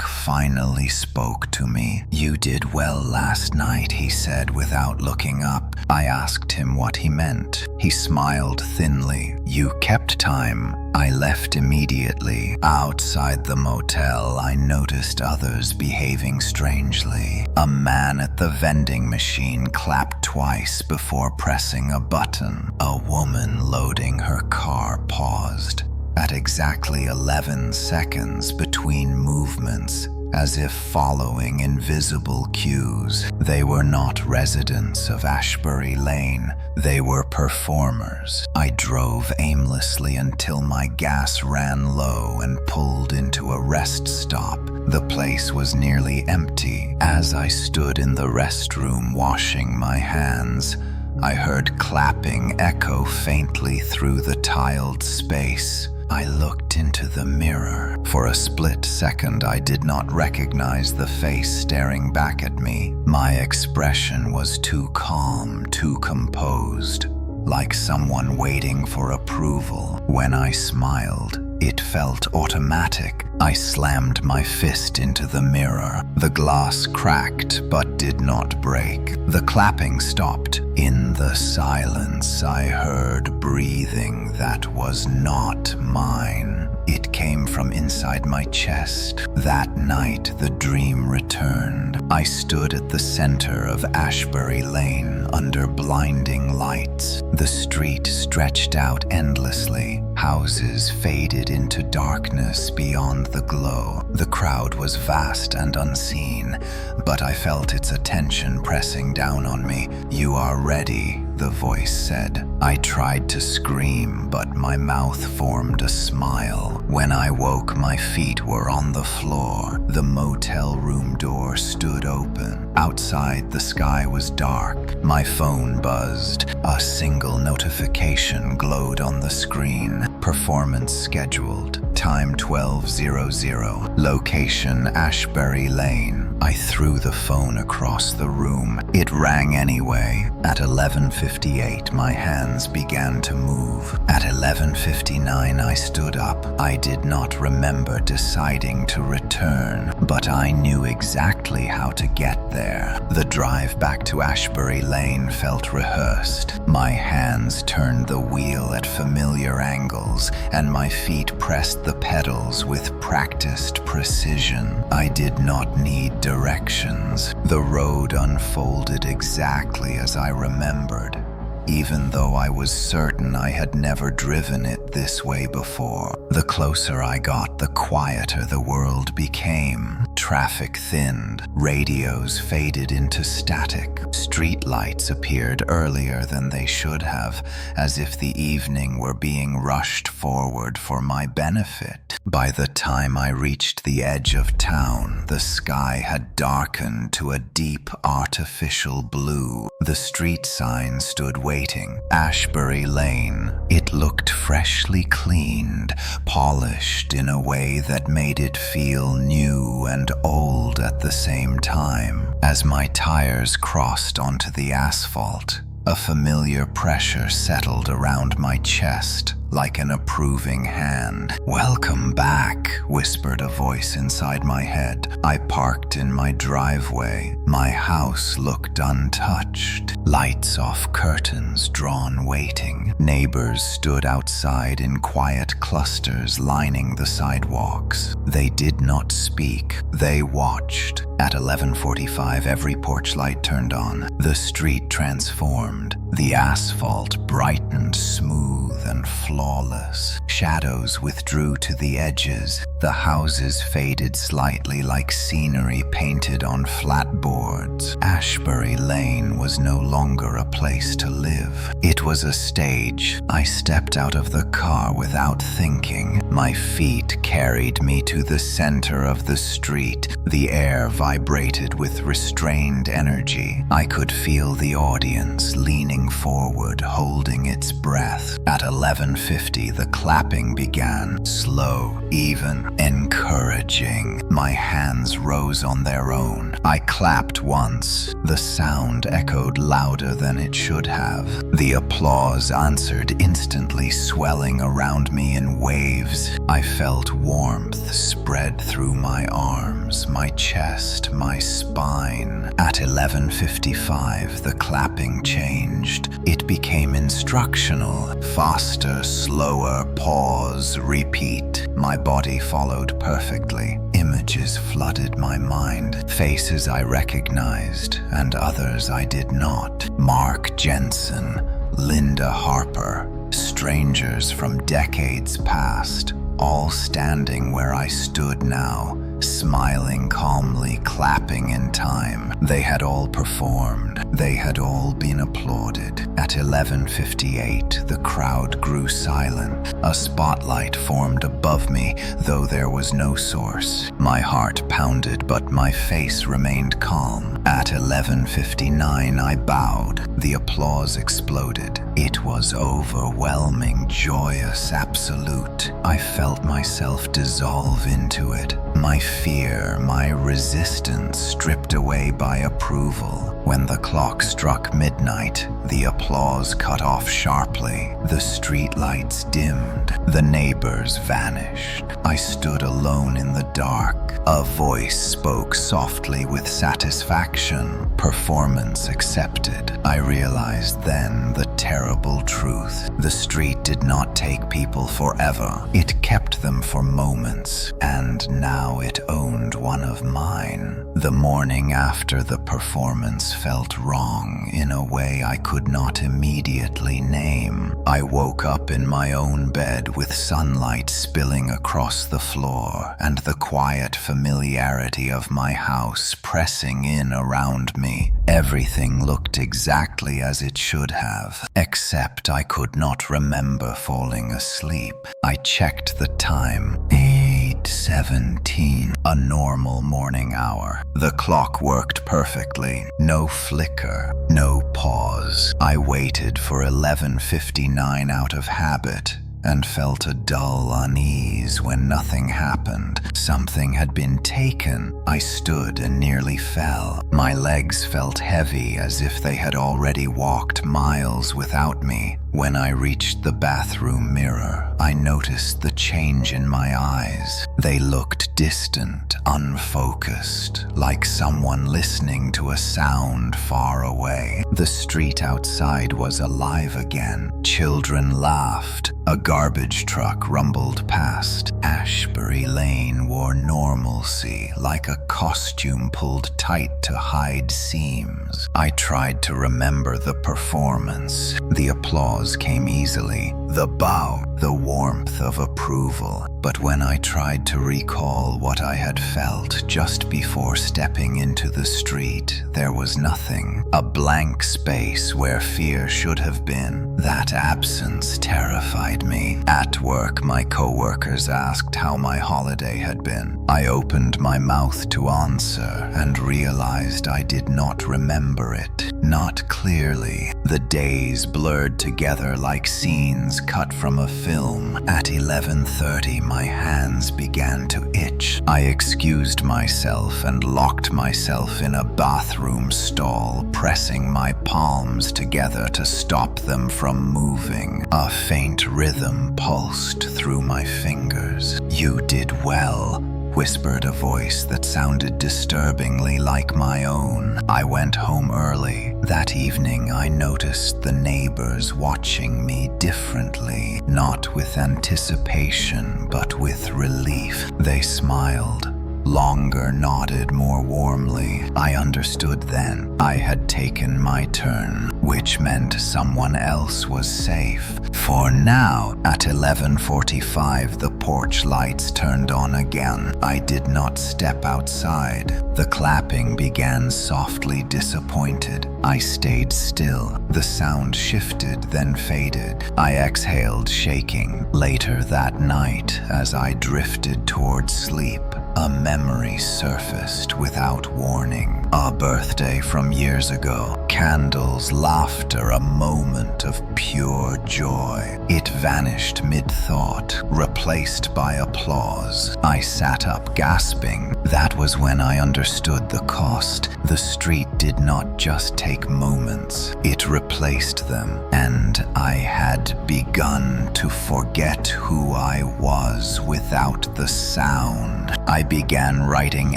finally spoke to me. "You did well last night," he said without looking up. I asked him what he meant. He smiled thinly. "You kept time." I left immediately. Outside the motel, I noticed others behaving strangely. A man at the vending machine clapped twice before pressing a button. A woman loading her car paused. At at exactly 11 seconds between movements, as if following invisible cues. They were not residents of Ashbury Lane, they were performers. I drove aimlessly until my gas ran low and pulled into a rest stop. The place was nearly empty. As I stood in the restroom washing my hands, I heard clapping echo faintly through the tiled space. I looked into the mirror. For a split second, I did not recognize the face staring back at me. My expression was too calm, too composed, like someone waiting for approval. When I smiled, it felt automatic. I slammed my fist into the mirror. The glass cracked but did not break. The clapping stopped. In the silence, I heard breathing that was not mine. It came from inside my chest. That night, the dream returned. I stood at the center of Ashbury Lane under blinding lights. The street stretched out endlessly. Houses faded into darkness beyond the glow. The crowd was vast and unseen, but I felt its attention pressing down on me. "You are ready," the voice said. I tried to scream, but my mouth formed a smile. When I woke, my feet were on the floor. The motel room door stood open. Outside, the sky was dark. My phone buzzed. A single notification glowed on the screen. Performance scheduled. Time 12:00. Location Ashbury Lane. I threw the phone across the room. It rang anyway. At 11:58, my hands began to move. At 11:59, I stood up. I did not remember deciding to return, but I knew exactly how to get there. The drive back to Ashbury Lane felt rehearsed. My hands turned the wheel at familiar angles, and my feet pressed the pedals with practiced precision. I did not need directions. The road unfolded exactly as I remembered, even though I was certain I had never driven it this way before. The closer I got, the quieter the world became. Traffic thinned, radios faded into static, streetlights appeared earlier than they should have, as if the evening were being rushed forward for my benefit. By the time I reached the edge of town, the sky had darkened to a deep artificial blue. The street sign stood waiting. Ashbury Lane. It looked freshly cleaned, polished in a way that made it feel new and old at the same time. As my tires crossed onto the asphalt, a familiar pressure settled around my chest, like an approving hand. "Welcome back," whispered a voice inside my head. I parked in my driveway. My house looked untouched. Lights off, curtains drawn, waiting. Neighbors stood outside in quiet clusters lining the sidewalks. They did not speak. They watched. At 11:45, every porch light turned on. The street transformed. The asphalt brightened smooth and flawless. Shadows withdrew to the edges. The houses faded slightly like scenery painted on flat boards. Ashbury Lane was no longer a place to live. It was a stage. I stepped out of the car without thinking. My feet carried me to the center of the street. The air vibrated with restrained energy. I could feel the audience leaning forward, holding its breath. At 11:50, the clapping began, slow, even, encouraging. My hands rose on their own. I clapped once. The sound echoed louder than it should have. The applause answered instantly, swelling around me in waves. I felt warmth spread through my arms, my chest, my spine. At 11:55, the clapping changed. It became instructional. Faster, slower, pause, repeat. My body followed perfectly. Images flooded my mind, faces I recognized and others I did not. Mark Jensen, Linda Harper, strangers from decades past. all standing where I stood now, smiling calmly, clapping in time. They had all performed. They had all been applauded. At 11:58, the crowd grew silent. A spotlight formed above me, though there was no source. My heart pounded, but my face remained calm. At 11:59, I bowed. The applause exploded. It was overwhelming, joyous, absolute. I felt myself dissolve into it. My fear, my resistance stripped away by approval. When the clock struck midnight, the applause cut off sharply. The streetlights dimmed. The neighbors vanished. I stood alone in the dark. A voice spoke softly with satisfaction. Performance accepted. I realized then the terrible truth. The street did not take people forever. It kept them for moments, and now it owned one of mine. The morning after the performance felt wrong in a way I could not immediately name. I woke up in my own bed with sunlight spilling across the floor and the quiet familiarity of my house pressing in around me. Everything looked exactly as it should have, except I could not remember falling asleep. I checked the time. 8:17, a normal morning hour. The clock worked perfectly. No flicker, no pause. I waited for 11:59 out of habit and felt a dull unease when nothing happened. Something had been taken. I stood and nearly fell. My legs felt heavy as if they had already walked miles without me. When I reached the bathroom mirror, I noticed the change in my eyes. They looked distant, unfocused, like someone listening to a sound far away. The street outside was alive again. Children laughed. A garbage truck rumbled past. Ashbury Lane wore normalcy, like a costume pulled tight to hide seams. I tried to remember the performance. The applause came easily. The bow, the warmth of approval. But when I tried to recall what I had felt just before stepping into the street, there was nothing. A blank space where fear should have been. That absence terrified me. At work, my coworkers asked how my holiday had been. I opened my mouth to answer and realized I did not remember it. Not clearly. The days blurred together like scenes cut from a film. At 11:30, my hands began to itch. I excused myself and locked myself in a bathroom stall, pressing my palms together to stop them from moving. A faint rhythm pulsed through my fingers. "You did well," whispered a voice that sounded disturbingly like my own. I went home early. That evening, I noticed the neighbors watching me differently, not with anticipation, but with relief. They smiled. Longer nodded more warmly. I understood then. I had taken my turn, which meant someone else was safe. For now, at 11:45, the porch lights turned on again. I did not step outside. The clapping began softly disappointed. I stayed still. The sound shifted, then faded. I exhaled, shaking. Later that night, as I drifted towards sleep, a memory surfaced without warning. A birthday from years ago. Candles, laughter, a moment of pure joy. It vanished mid-thought, replaced by applause. I sat up, gasping. That was when I understood the cost. The street did not just take moments, it replaced them, and I had begun to forget who I was without the sound. I began writing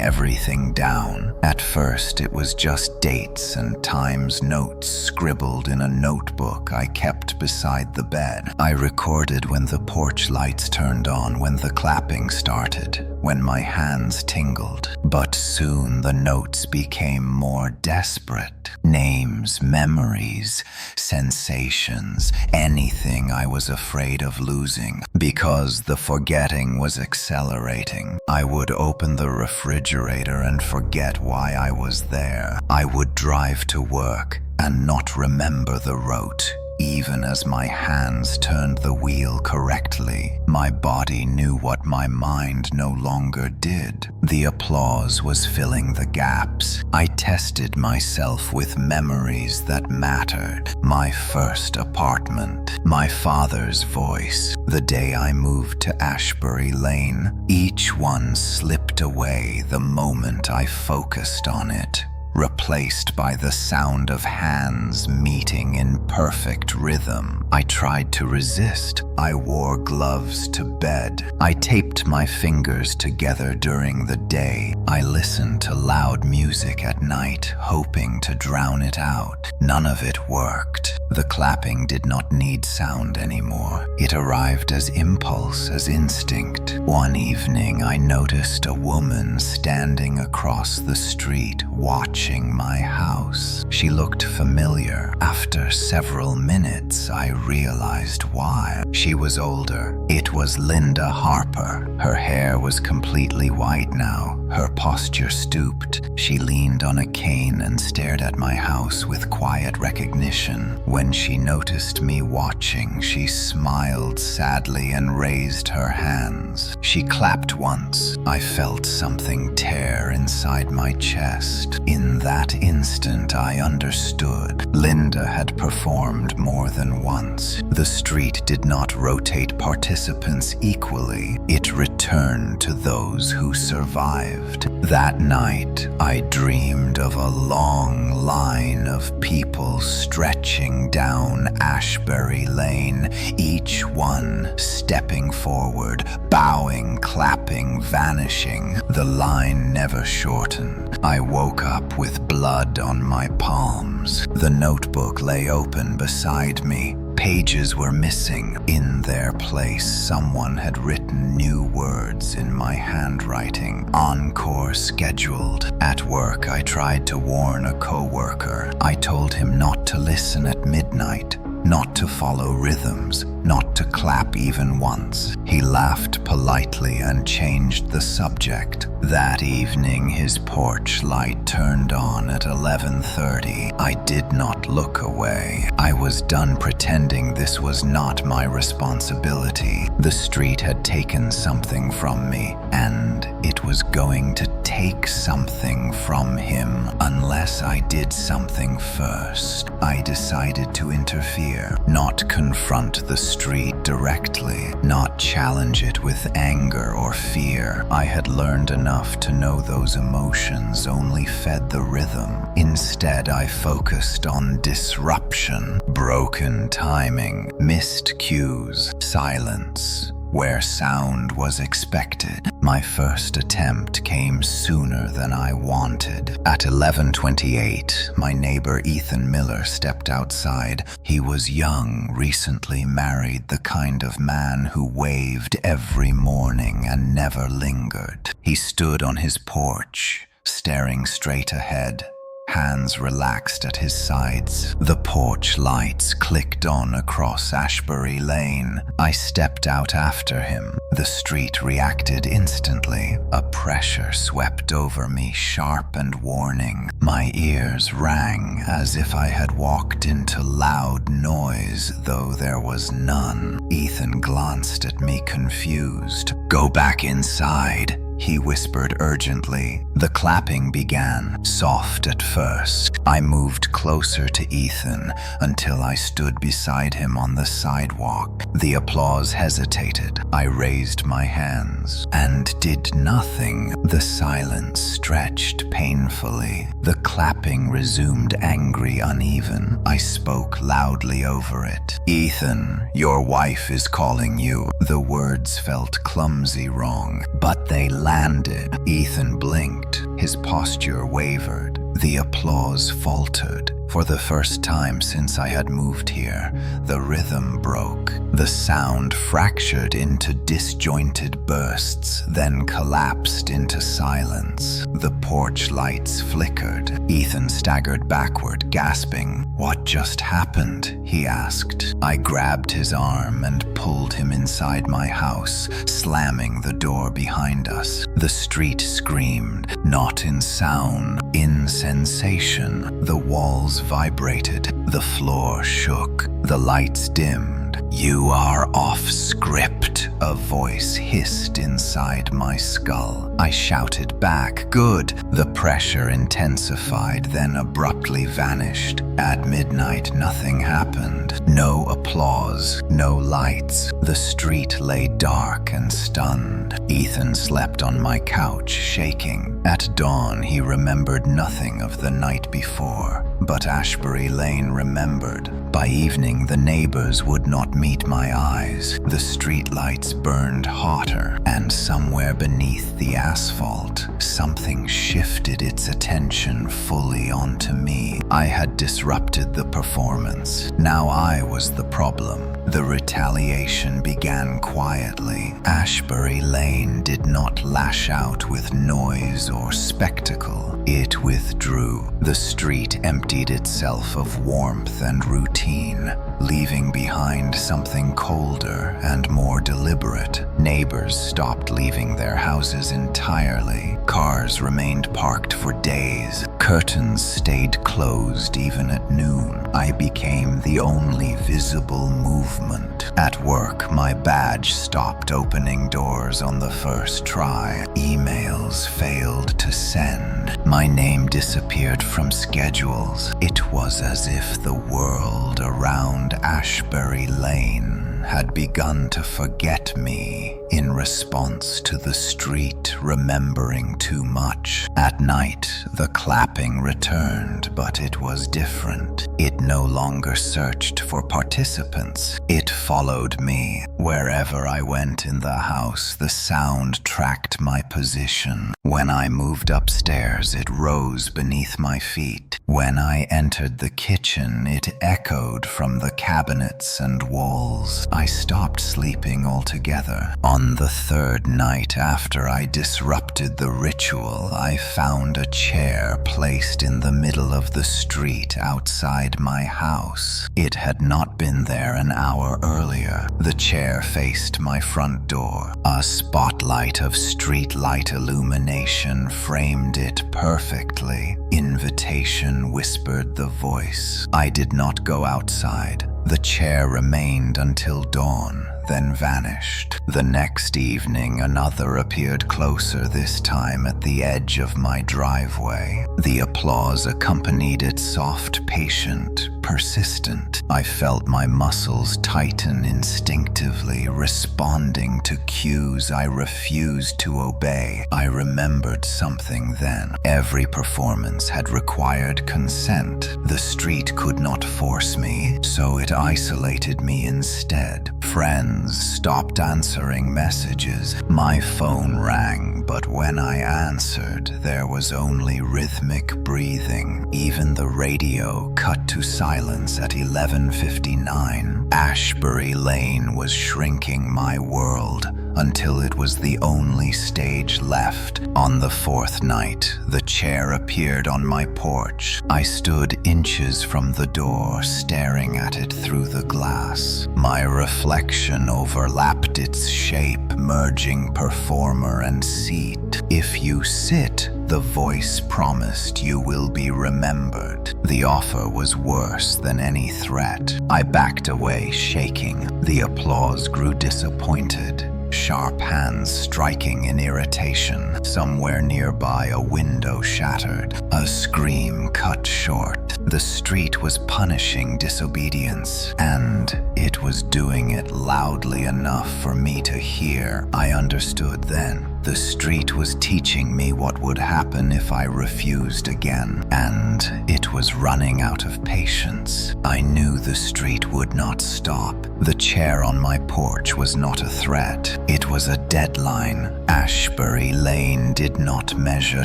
everything down. At first, it was just dates and times notes scribbled in a notebook I kept beside the bed. I recorded when the porch lights turned on, when the clapping started, when my hands tingled. But soon the notes became more desperate. Names, memories, sensations, anything I was afraid of losing. Because the forgetting was accelerating, I would open the refrigerator and forget why I was there. I would drive to work and not remember the route. Even as my hands turned the wheel correctly, my body knew what my mind no longer did. The applause was filling the gaps. I tested myself with memories that mattered. My first apartment, my father's voice, the day I moved to Ashbury Lane. Each one slipped away the moment I focused on it, replaced by the sound of hands meeting in perfect rhythm. I tried to resist. I wore gloves to bed. I taped my fingers together during the day. I listened to loud music at night, hoping to drown it out. None of it worked. The clapping did not need sound anymore. It arrived as impulse, as instinct. One evening, I noticed a woman standing across the street, watching my house. She looked familiar. After several minutes, I realized why. She was older. It was Linda Harper. Her hair was completely white now. Her posture stooped. She leaned on a cane and stared at my house with quiet recognition. When she noticed me watching, she smiled sadly and raised her hands. She clapped once. I felt something tear inside my chest. In that instant, I understood. Linda had performed more than once. The street did not rotate participants equally. It returned to those who survived. That night, I dreamed of a long line of people stretching down Ashbury Lane, each one stepping forward, bowing, clapping, vanishing. The line never shortened. I woke up with blood on my palms. The notebook lay open beside me. Pages were missing. In their place, someone had written new words in my handwriting. Encore scheduled. At work, I tried to warn a coworker. I told him not to listen at midnight, not to follow rhythms, not to clap even once. He laughed politely and changed the subject. That evening, his porch light turned on at 11:30. I did not look away. I was done pretending this was not my responsibility. The street had taken something from me, and it was going to take something from him unless I did something first. I decided to interfere, not confront the street directly, not challenge it with anger or fear. I had learned enough to know those emotions only fed the rhythm. Instead, I focused on disruption, broken timing, missed cues, silence where sound was expected. My first attempt came sooner than I wanted. At 11:28, my neighbor Ethan Miller stepped outside. He was young, recently married, the kind of man who waved every morning and never lingered. He stood on his porch, staring straight ahead, hands relaxed at his sides. The porch lights clicked on across Ashbury Lane. I stepped out after him. The street reacted instantly. A pressure swept over me, sharp and warning. My ears rang as if I had walked into loud noise, though there was none. Ethan glanced at me confused. "Go back inside," he whispered urgently. The clapping began, soft at first. I moved closer to Ethan until I stood beside him on the sidewalk. The applause hesitated. I raised my hands and did nothing. The silence stretched painfully. The clapping resumed angry, uneven. I spoke loudly over it. "Ethan, your wife is calling you." The words felt clumsy wrong, but they landed. Ethan blinked. His posture wavered. The applause faltered. For the first time since I had moved here, the rhythm broke. The sound fractured into disjointed bursts, then collapsed into silence. The porch lights flickered. Ethan staggered backward, gasping. "What just happened?" he asked. I grabbed his arm and pulled him inside my house, slamming the door behind us. The street screamed, not in sound, in sensation. The walls vibrated, the floor shook, the lights dimmed. "You are off script," a voice hissed inside my skull. I shouted back, "Good." The pressure intensified, then abruptly vanished. At midnight, nothing happened. No applause, no lights. The street lay dark and stunned. Ethan slept on my couch, shaking. At dawn, he remembered nothing of the night before. But Ashbury Lane remembered. By evening, the neighbors would not meet my eyes. The streetlights burned hotter, and somewhere beneath the asphalt, something shifted its attention fully onto me. I had disrupted the performance. Now I was the problem. The retaliation began quietly. Ashbury Lane did not lash out with noise or spectacle. It withdrew. The street emptied itself of warmth and routine, leaving behind something colder and more deliberate. Neighbors stopped leaving their houses entirely. Cars remained parked for days. Curtains stayed closed even at noon. I became the only visible movement. At work, my badge stopped opening doors on the first try. Emails failed to send. My name disappeared from schedules. It was as if the world around Ashbury Lane had begun to forget me in response to the street remembering too much. At night, the clapping returned, but it was different. It no longer searched for participants. It followed me. Wherever I went in the house, the sound tracked my position. When I moved upstairs, it rose beneath my feet. When I entered the kitchen, it echoed from the cabinets and walls. I stopped sleeping altogether. On the third night after I disrupted the ritual, I found a chair placed in the middle of the street outside my house. It had not been there an hour earlier. The chair faced my front door. A spotlight of streetlight illumination framed it perfectly. "Invitation," whispered the voice. I did not go outside. The chair remained until dawn, then vanished. The next evening, another appeared closer, this time at the edge of my driveway. The applause accompanied it, soft, patient, persistent. I felt my muscles tighten instinctively, responding to cues I refused to obey. I remembered something then. Every performance had required consent. The street could not force me, so it isolated me instead. Friends stopped answering messages. My phone rang, but when I answered, there was only rhythmic breathing. Even the radio cut to silence at 11:59. Ashbury Lane was shrinking my world until it was the only stage left. On the fourth night, the chair appeared on my porch. I stood inches from the door, staring at it through the glass. My reflection overlapped its shape, merging performer and seat. "If you sit," the voice promised, "you will be remembered." The offer was worse than any threat. I backed away, shaking. The applause grew disappointed. Sharp hands striking in irritation. Somewhere nearby, a window shattered. A scream cut short. The street was punishing disobedience, and it was doing it loudly enough for me to hear. I understood then. The street was teaching me what would happen if I refused again, and it was running out of patience. I knew the street would not stop. The chair on my porch was not a threat. It was a deadline. Ashbury Lane did not measure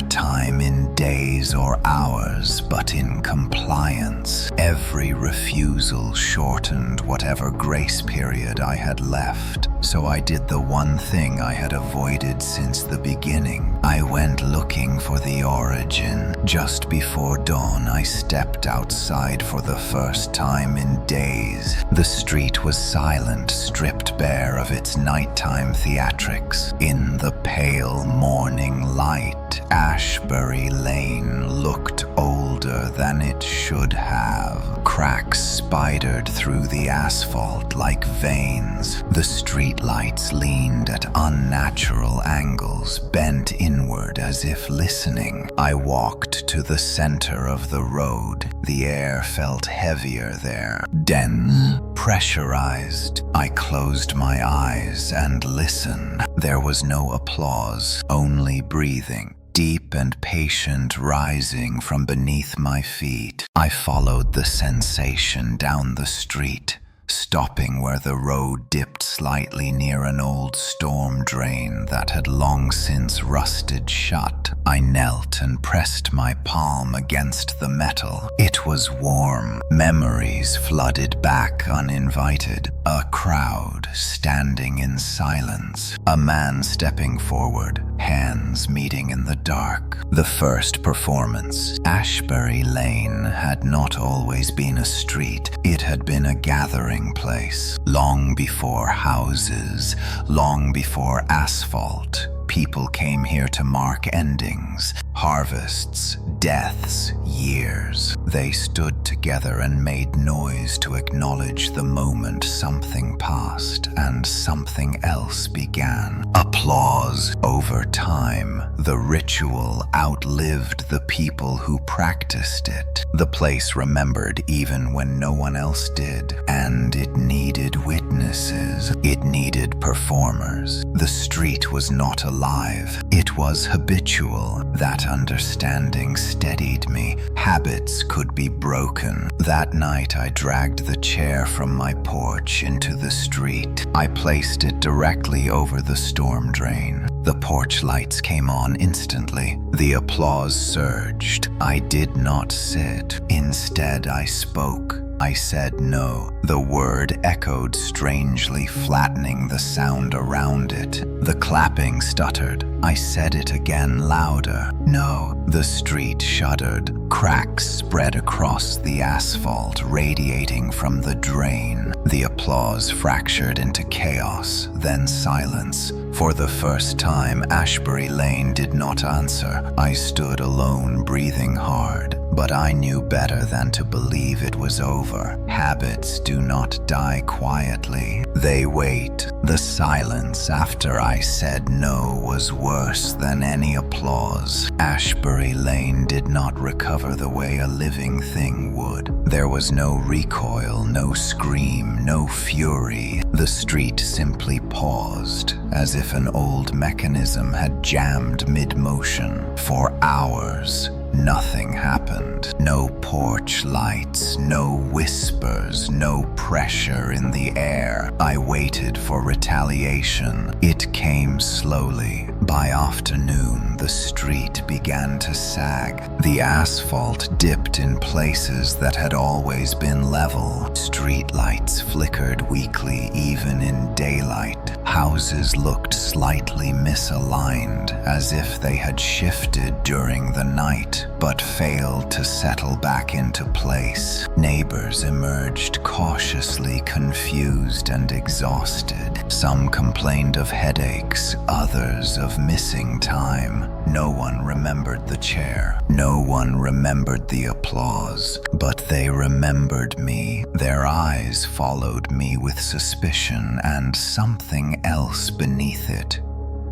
time in days or hours, but in compliance. Every refusal shortened whatever grace period I had left. So I did the one thing I had avoided since the beginning. I went looking for the origin. Just before dawn, I stepped outside for the first time in days. The street was silent, stripped bare of its nighttime theatrics. In the pale morning light, Ashbury Lane looked older than it should have. Cracks spidered through the asphalt like veins. The street lights leaned at unnatural angles, bent inward as if listening. I walked to the center of the road. The air felt heavier there, dense, pressurized. I closed my eyes and listened. There was no applause, only breathing. Deep and patient rising from beneath my feet. I followed the sensation down the street, stopping where the road dipped slightly near an old storm drain that had long since rusted shut. I knelt and pressed my palm against the metal. It was warm. Memories flooded back uninvited. A crowd standing in silence. A man stepping forward, hands meeting in the dark. The first performance. Ashbury Lane had not always been a street. It had been a gathering place. Long before houses, long before asphalt, people came here to mark endings, harvests, deaths, years. They stood together and made noise to acknowledge the moment something passed and something else began. Applause. Over time, the ritual outlived the people who practiced it. The place remembered even when no one else did, and it needed witnesses. It needed performers. The street was not alive. It was habitual. That understanding steadied me. Habits could be broken. That night I dragged the chair from my porch into the street. I placed it directly over the storm drain. The porch lights came on instantly. The applause surged. I did not sit. Instead, I spoke. I said no. The word echoed strangely, flattening the sound around it. The clapping stuttered. I said it again, louder. No. The street shuddered. Cracks spread across the asphalt, radiating from the drain. The applause fractured into chaos, then silence. For the first time, Ashbury Lane did not answer. I stood alone, breathing hard. But I knew better than to believe it was over. Habits do not die quietly. They wait. The silence after I said no was worse than any applause. Ashbury Lane did not recover the way a living thing would. There was no recoil, no scream, no fury. The street simply paused, as if an old mechanism had jammed mid-motion. For hours, nothing happened. No porch lights, no whispers, no pressure in the air. I waited for retaliation. It came slowly. By afternoon, the street began to sag. The asphalt dipped in places that had always been level. Street lights flickered weakly even in daylight. Houses looked slightly misaligned, as if they had shifted during the night, but failed to settle back into place. Neighbors emerged cautiously confused and exhausted. Some complained of headaches, others of missing time. No one remembered the chair. No one remembered the applause. But they remembered me. Their eyes followed me with suspicion and something else beneath it.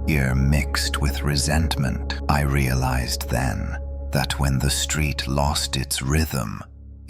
Fear mixed with resentment. I realized then that when the street lost its rhythm,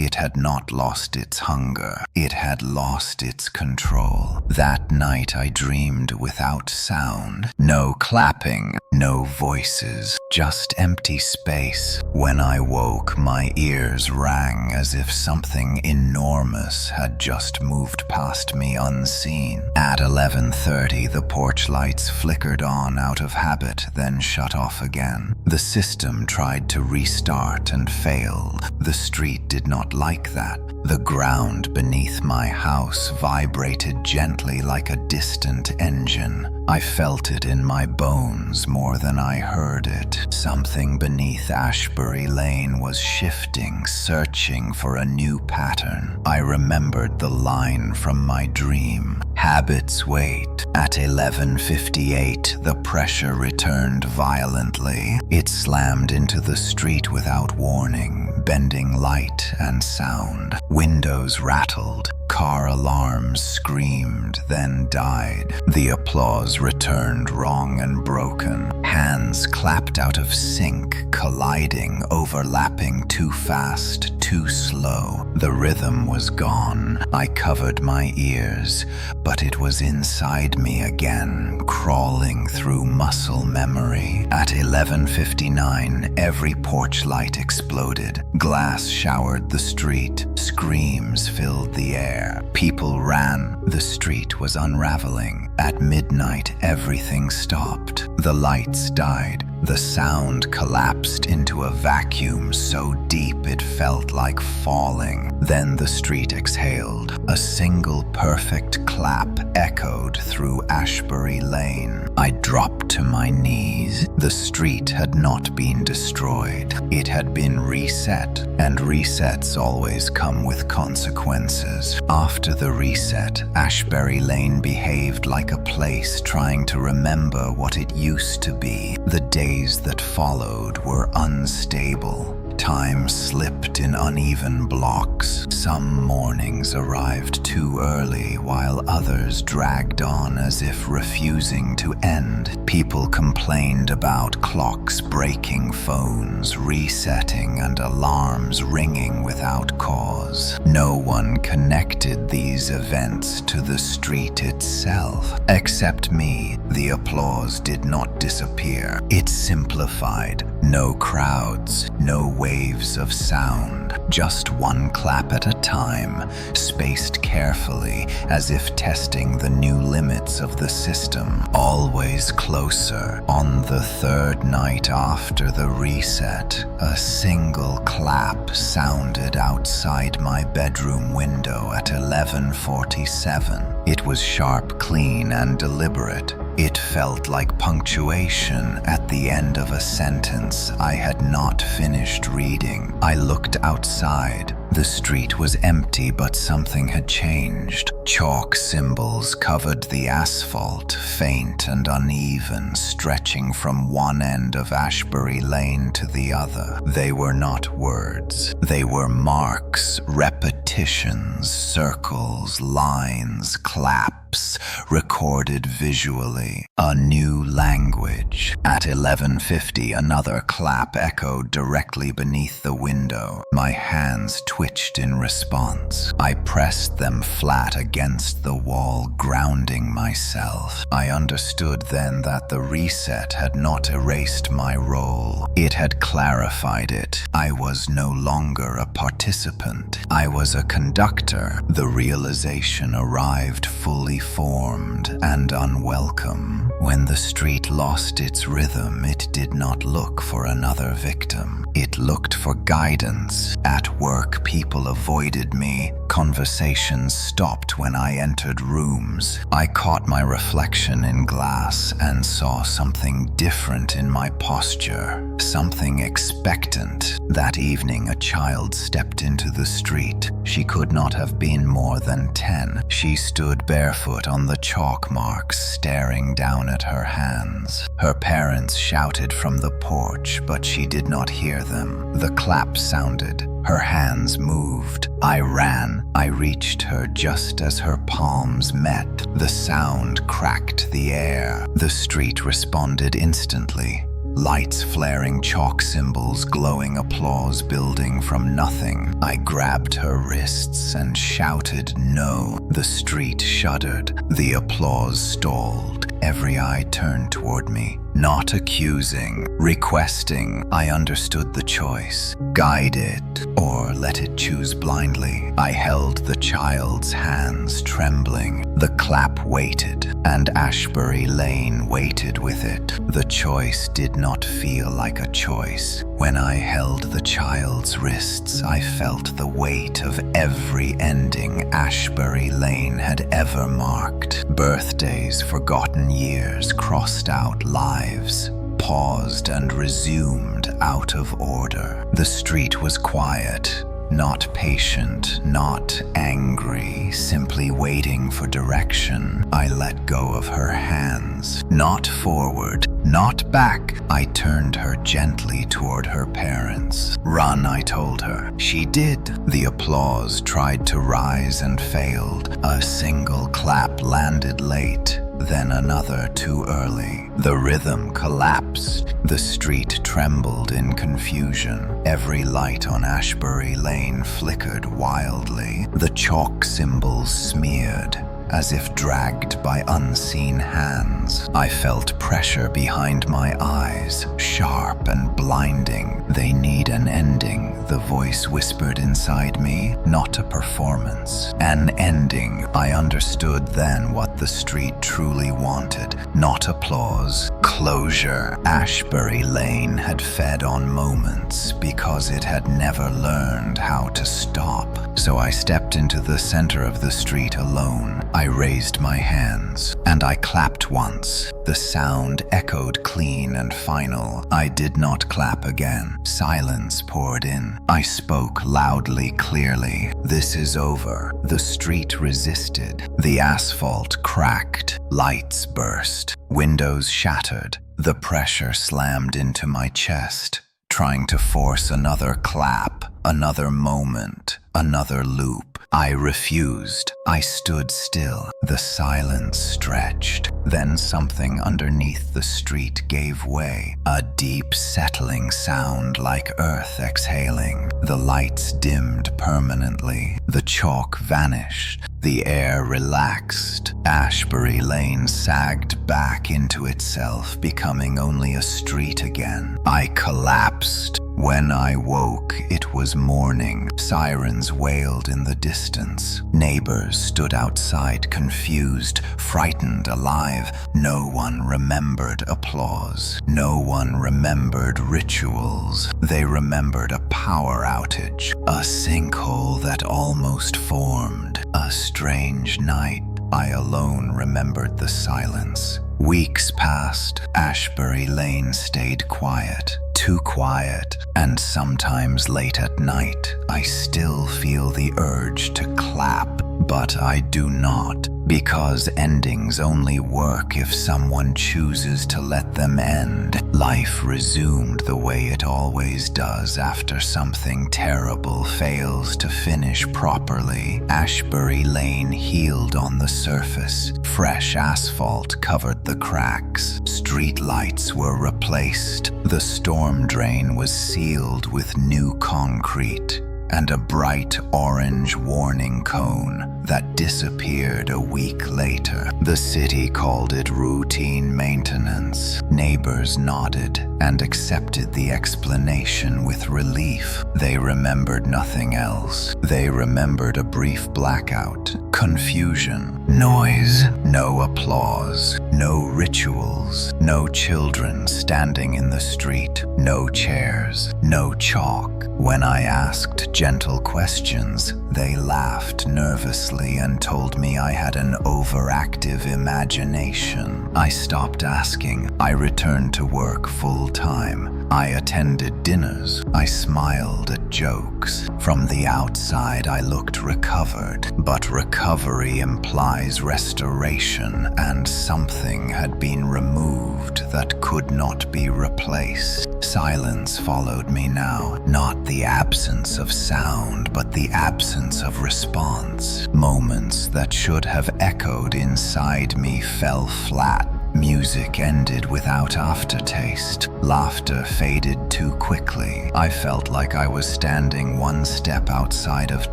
It had not lost its hunger. It had lost its control. That night I dreamed without sound. No clapping, no voices, just empty space. When I woke, my ears rang as if something enormous had just moved past me unseen. At 11:30, the porch lights flickered on out of habit, then shut off again. The system tried to restart and failed. The street did not like that. The ground beneath my house vibrated gently like a distant engine. I felt it in my bones more than I heard it. Something beneath Ashbury Lane was shifting, searching for a new pattern. I remembered the line from my dream. Habits wait. At 11:58, the pressure returned violently. It slammed into the street without warning, bending light and sound. Windows rattled. Car alarms screamed, then died. The applause returned wrong and broken. Hands clapped out of sync, colliding, overlapping, too fast, too slow. The rhythm was gone. I covered my ears, but it was inside me again, crawling through muscle memory. At 11:59, every porch light exploded. Glass showered the street. Screams filled the air. People ran. The street was unraveling. At midnight, everything stopped. The lights died. The sound collapsed into a vacuum so deep it felt like falling. Then the street exhaled. A single perfect clap echoed through Ashbury Lane. I dropped to my knees. The street had not been destroyed. It had been reset, and resets always come with consequences. After the reset, Ashbury Lane behaved like a place trying to remember what it used to be. The days that followed were unstable. Time slipped in uneven blocks. Some mornings arrived too early, while others dragged on as if refusing to end. People complained about clocks breaking, phones resetting, and alarms ringing without cause. No one connected these events to the street itself. Except me, the applause did not disappear. It simplified. No crowds, no waves of sound, just one clap at a time, spaced carefully as if testing the new limits of the system. Always closer. On the third night after the reset, a single clap sounded outside my bedroom window at 11:47. It was sharp, clean, and deliberate. It felt like punctuation at the end of a sentence I had not finished reading. I looked outside. The street was empty, but something had changed. Chalk symbols covered the asphalt, faint and uneven, stretching from one end of Ashbury Lane to the other. They were not words. They were marks, repetitions, circles, lines, claps, recorded visually. A new language. At 11:50, another clap echoed directly beneath the window. My hands twitched in response. I pressed them flat against the wall, grounding myself. I understood then that the reset had not erased my role. It had clarified it. I was no longer a participant. I was a conductor. The realization arrived fully formed and unwelcome. When the street lost its rhythm, it did not look for another victim. It looked for guidance. At work, people avoided me. Conversations stopped when I entered rooms. I caught my reflection in glass and saw something different in my posture, something expectant. That evening, a child stepped into the street. She could not have been more than 10. She stood barefoot on the chalk marks, staring down at her hands. Her parents shouted from the porch, but she did not hear them. The clap sounded. Her hands moved. I ran. I reached her just as her palms met. The sound cracked the air. The street responded instantly. Lights flaring, chalk symbols, glowing applause building from nothing. I grabbed her wrists and shouted no. The street shuddered. The applause stalled. Every eye turned toward me. Not accusing, requesting. I understood the choice. Guide it or let it choose blindly. I held the child's hands, trembling. The clap waited, and Ashbury Lane waited with it. The choice did not feel like a choice. When I held the child's wrists, I felt the weight of every ending Ashbury Lane had ever marked. Birthdays, forgotten years, crossed out lives, paused and resumed out of order. The street was quiet, not patient, not angry, simply waiting for direction. I let go of her hands. Not forward, not back. I turned her gently toward her parents. Run, I told her. She did. The applause tried to rise and failed. A single clap landed late, then another too early. The rhythm collapsed. The street trembled in confusion. Every light on Ashbury Lane flickered wildly. The chalk symbols smeared, as if dragged by unseen hands. I felt pressure behind my eyes, sharp and blinding. They need an ending, the voice whispered inside me, not a performance. An ending. I understood then what the street truly wanted, not applause. Closure. Ashbury Lane had fed on moments because it had never learned how to stop. So I stepped into the center of the street alone. I raised my hands, and I clapped once. The sound echoed clean and final. I did not clap again. Silence poured in. I spoke loudly, clearly. This is over. The street resisted. The asphalt cracked. Lights burst. Windows shattered. The pressure slammed into my chest, trying to force another clap, another moment, another loop. I refused. I stood still. The silence stretched. Then something underneath the street gave way. A deep, settling sound like earth exhaling. The lights dimmed permanently. The chalk vanished. The air relaxed. Ashbury Lane sagged back into itself, becoming only a street again. I collapsed. When I woke, it was morning. Sirens wailed in the distance. Neighbors stood outside, confused, frightened, alive. No one remembered applause. No one remembered rituals. They remembered a power outage, a sinkhole that almost formed, a strange night. I alone remembered the silence. Weeks passed. Ashbury Lane stayed quiet. Too quiet, and sometimes late at night, I still feel the urge to clap, but I do not, because endings only work if someone chooses to let them end. Life resumed the way it always does after something terrible fails to finish properly. Ashbury Lane healed on the surface. Fresh asphalt covered the cracks. Street lights were replaced. The storm drain was sealed with new concrete, and a bright orange warning cone that disappeared a week later. The city called it routine maintenance. Neighbors nodded and accepted the explanation with relief. They remembered nothing else. They remembered a brief blackout, confusion, noise, no applause, no rituals, no children standing in the street, no chairs, no chalk. When I asked gentle questions, they laughed nervously and told me I had an overactive imagination. I stopped asking. I returned to work full-time. I attended dinners. I smiled at jokes. From the outside, I looked recovered, but recovery implies restoration, and something had been removed that could not be replaced. Silence followed me now, not the absence of sound, but the absence of response. Moments that should have echoed inside me fell flat. Music ended without aftertaste. Laughter faded too quickly. I felt like I was standing one step outside of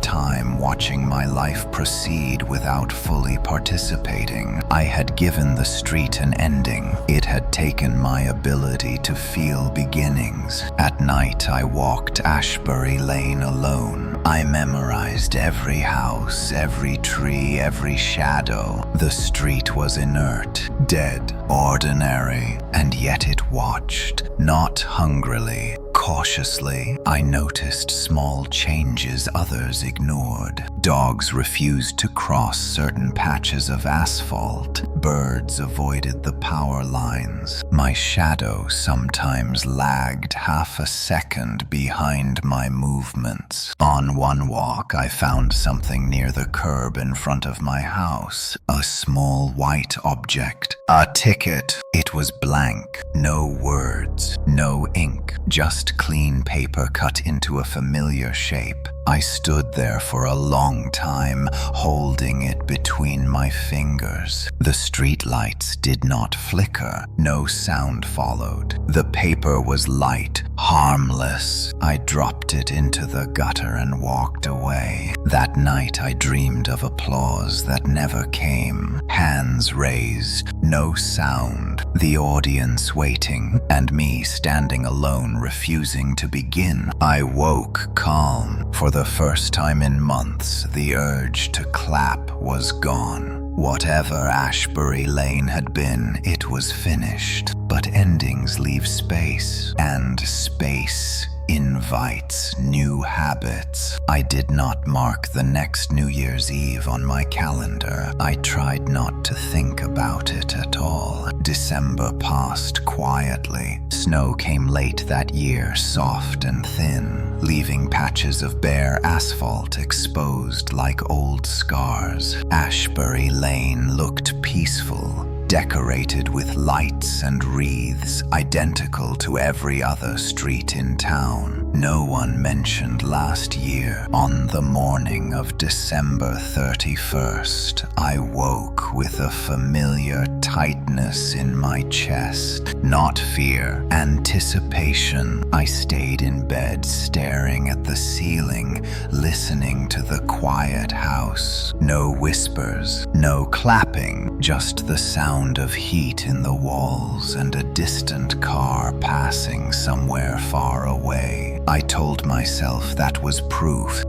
time, watching my life proceed without fully participating. I had given the street an ending. It had taken my ability to feel beginnings. At night, I walked Ashbury Lane alone. I memorized every house, every tree, every shadow. The street was inert, dead, ordinary, and yet it watched, not hungrily. Cautiously, I noticed small changes others ignored. Dogs refused to cross certain patches of asphalt. Birds avoided the power lines. My shadow sometimes lagged half a second behind my movements. On one walk, I found something near the curb in front of my house. A small white object. A ticket. It was blank. No words. No ink. Just clean paper cut into a familiar shape. I stood there for a long time, holding it between my fingers. The street lights did not flicker. No sound followed. The paper was light, harmless. I dropped it into the gutter and walked away. That night I dreamed of applause that never came. Hands raised, no sound. The audience waiting, and me standing alone, refusing to begin. I woke calm. For the first time in months, the urge to clap was gone. Whatever Ashbury Lane had been, it was finished. But endings leave space, and space invites new habits. I did not mark the next New Year's Eve on my calendar. I tried not to think about it at all. December passed quietly. Snow came late that year, soft and thin, leaving patches of bare asphalt exposed like old scars. Ashbury Lane looked peaceful, decorated with lights and wreaths identical to every other street in town. No one mentioned last year. On the morning of December 31st, I woke with a familiar tightness in my chest. Not fear, anticipation. I stayed in bed, staring at the ceiling, listening to the quiet house. No whispers, no clapping, just the sound of heat in the walls and a distant car passing somewhere far away. I told myself that was proof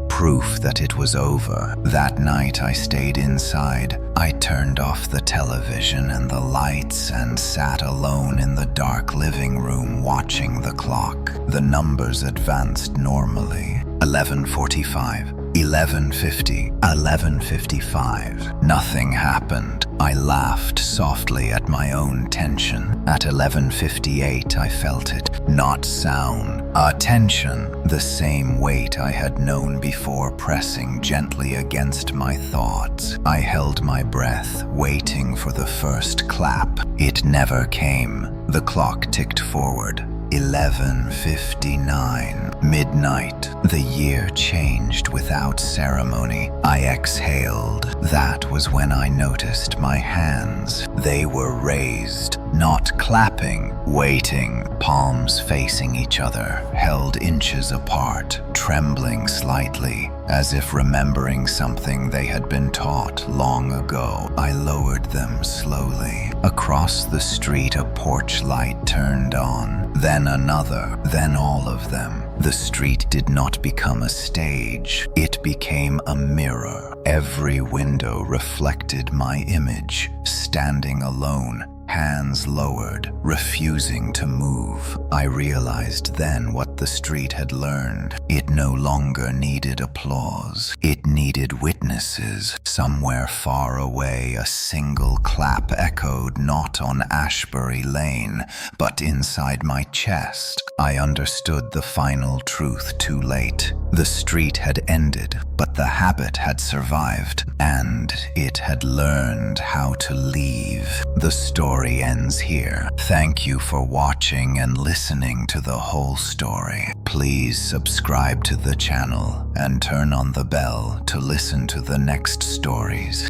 that it was over. That night I stayed inside. I turned off the television and the lights and sat alone in the dark living room watching the clock. The numbers advanced normally. 11:45. 11:50, 11:55. Nothing happened. I laughed softly at my own tension. At 11:58, I felt it. Not sound. Attention. The same weight I had known before pressing gently against my thoughts. I held my breath, waiting for the first clap. It never came. The clock ticked forward. 11:59. Midnight. The year changed without ceremony. I exhaled. That was when I noticed my hands. They were raised, not clapping, waiting, palms facing each other, held inches apart, trembling slightly, as if remembering something they had been taught long ago. I lowered them slowly. Across the street, a porch light turned on, then another, then all of them. The street did not become a stage. It became a mirror. Every window reflected my image, standing alone, hands lowered, refusing to move. I realized then what the street had learned. It no longer needed applause. It needed witnesses. Somewhere far away, a single clap echoed not on Ashbury Lane, but inside my chest. I understood the final truth too late. The street had ended, but the habit had survived, and it had learned how to leave. The story ends here. Thank you for watching and listening to the whole story. Please subscribe to the channel and turn on the bell to listen to the next stories.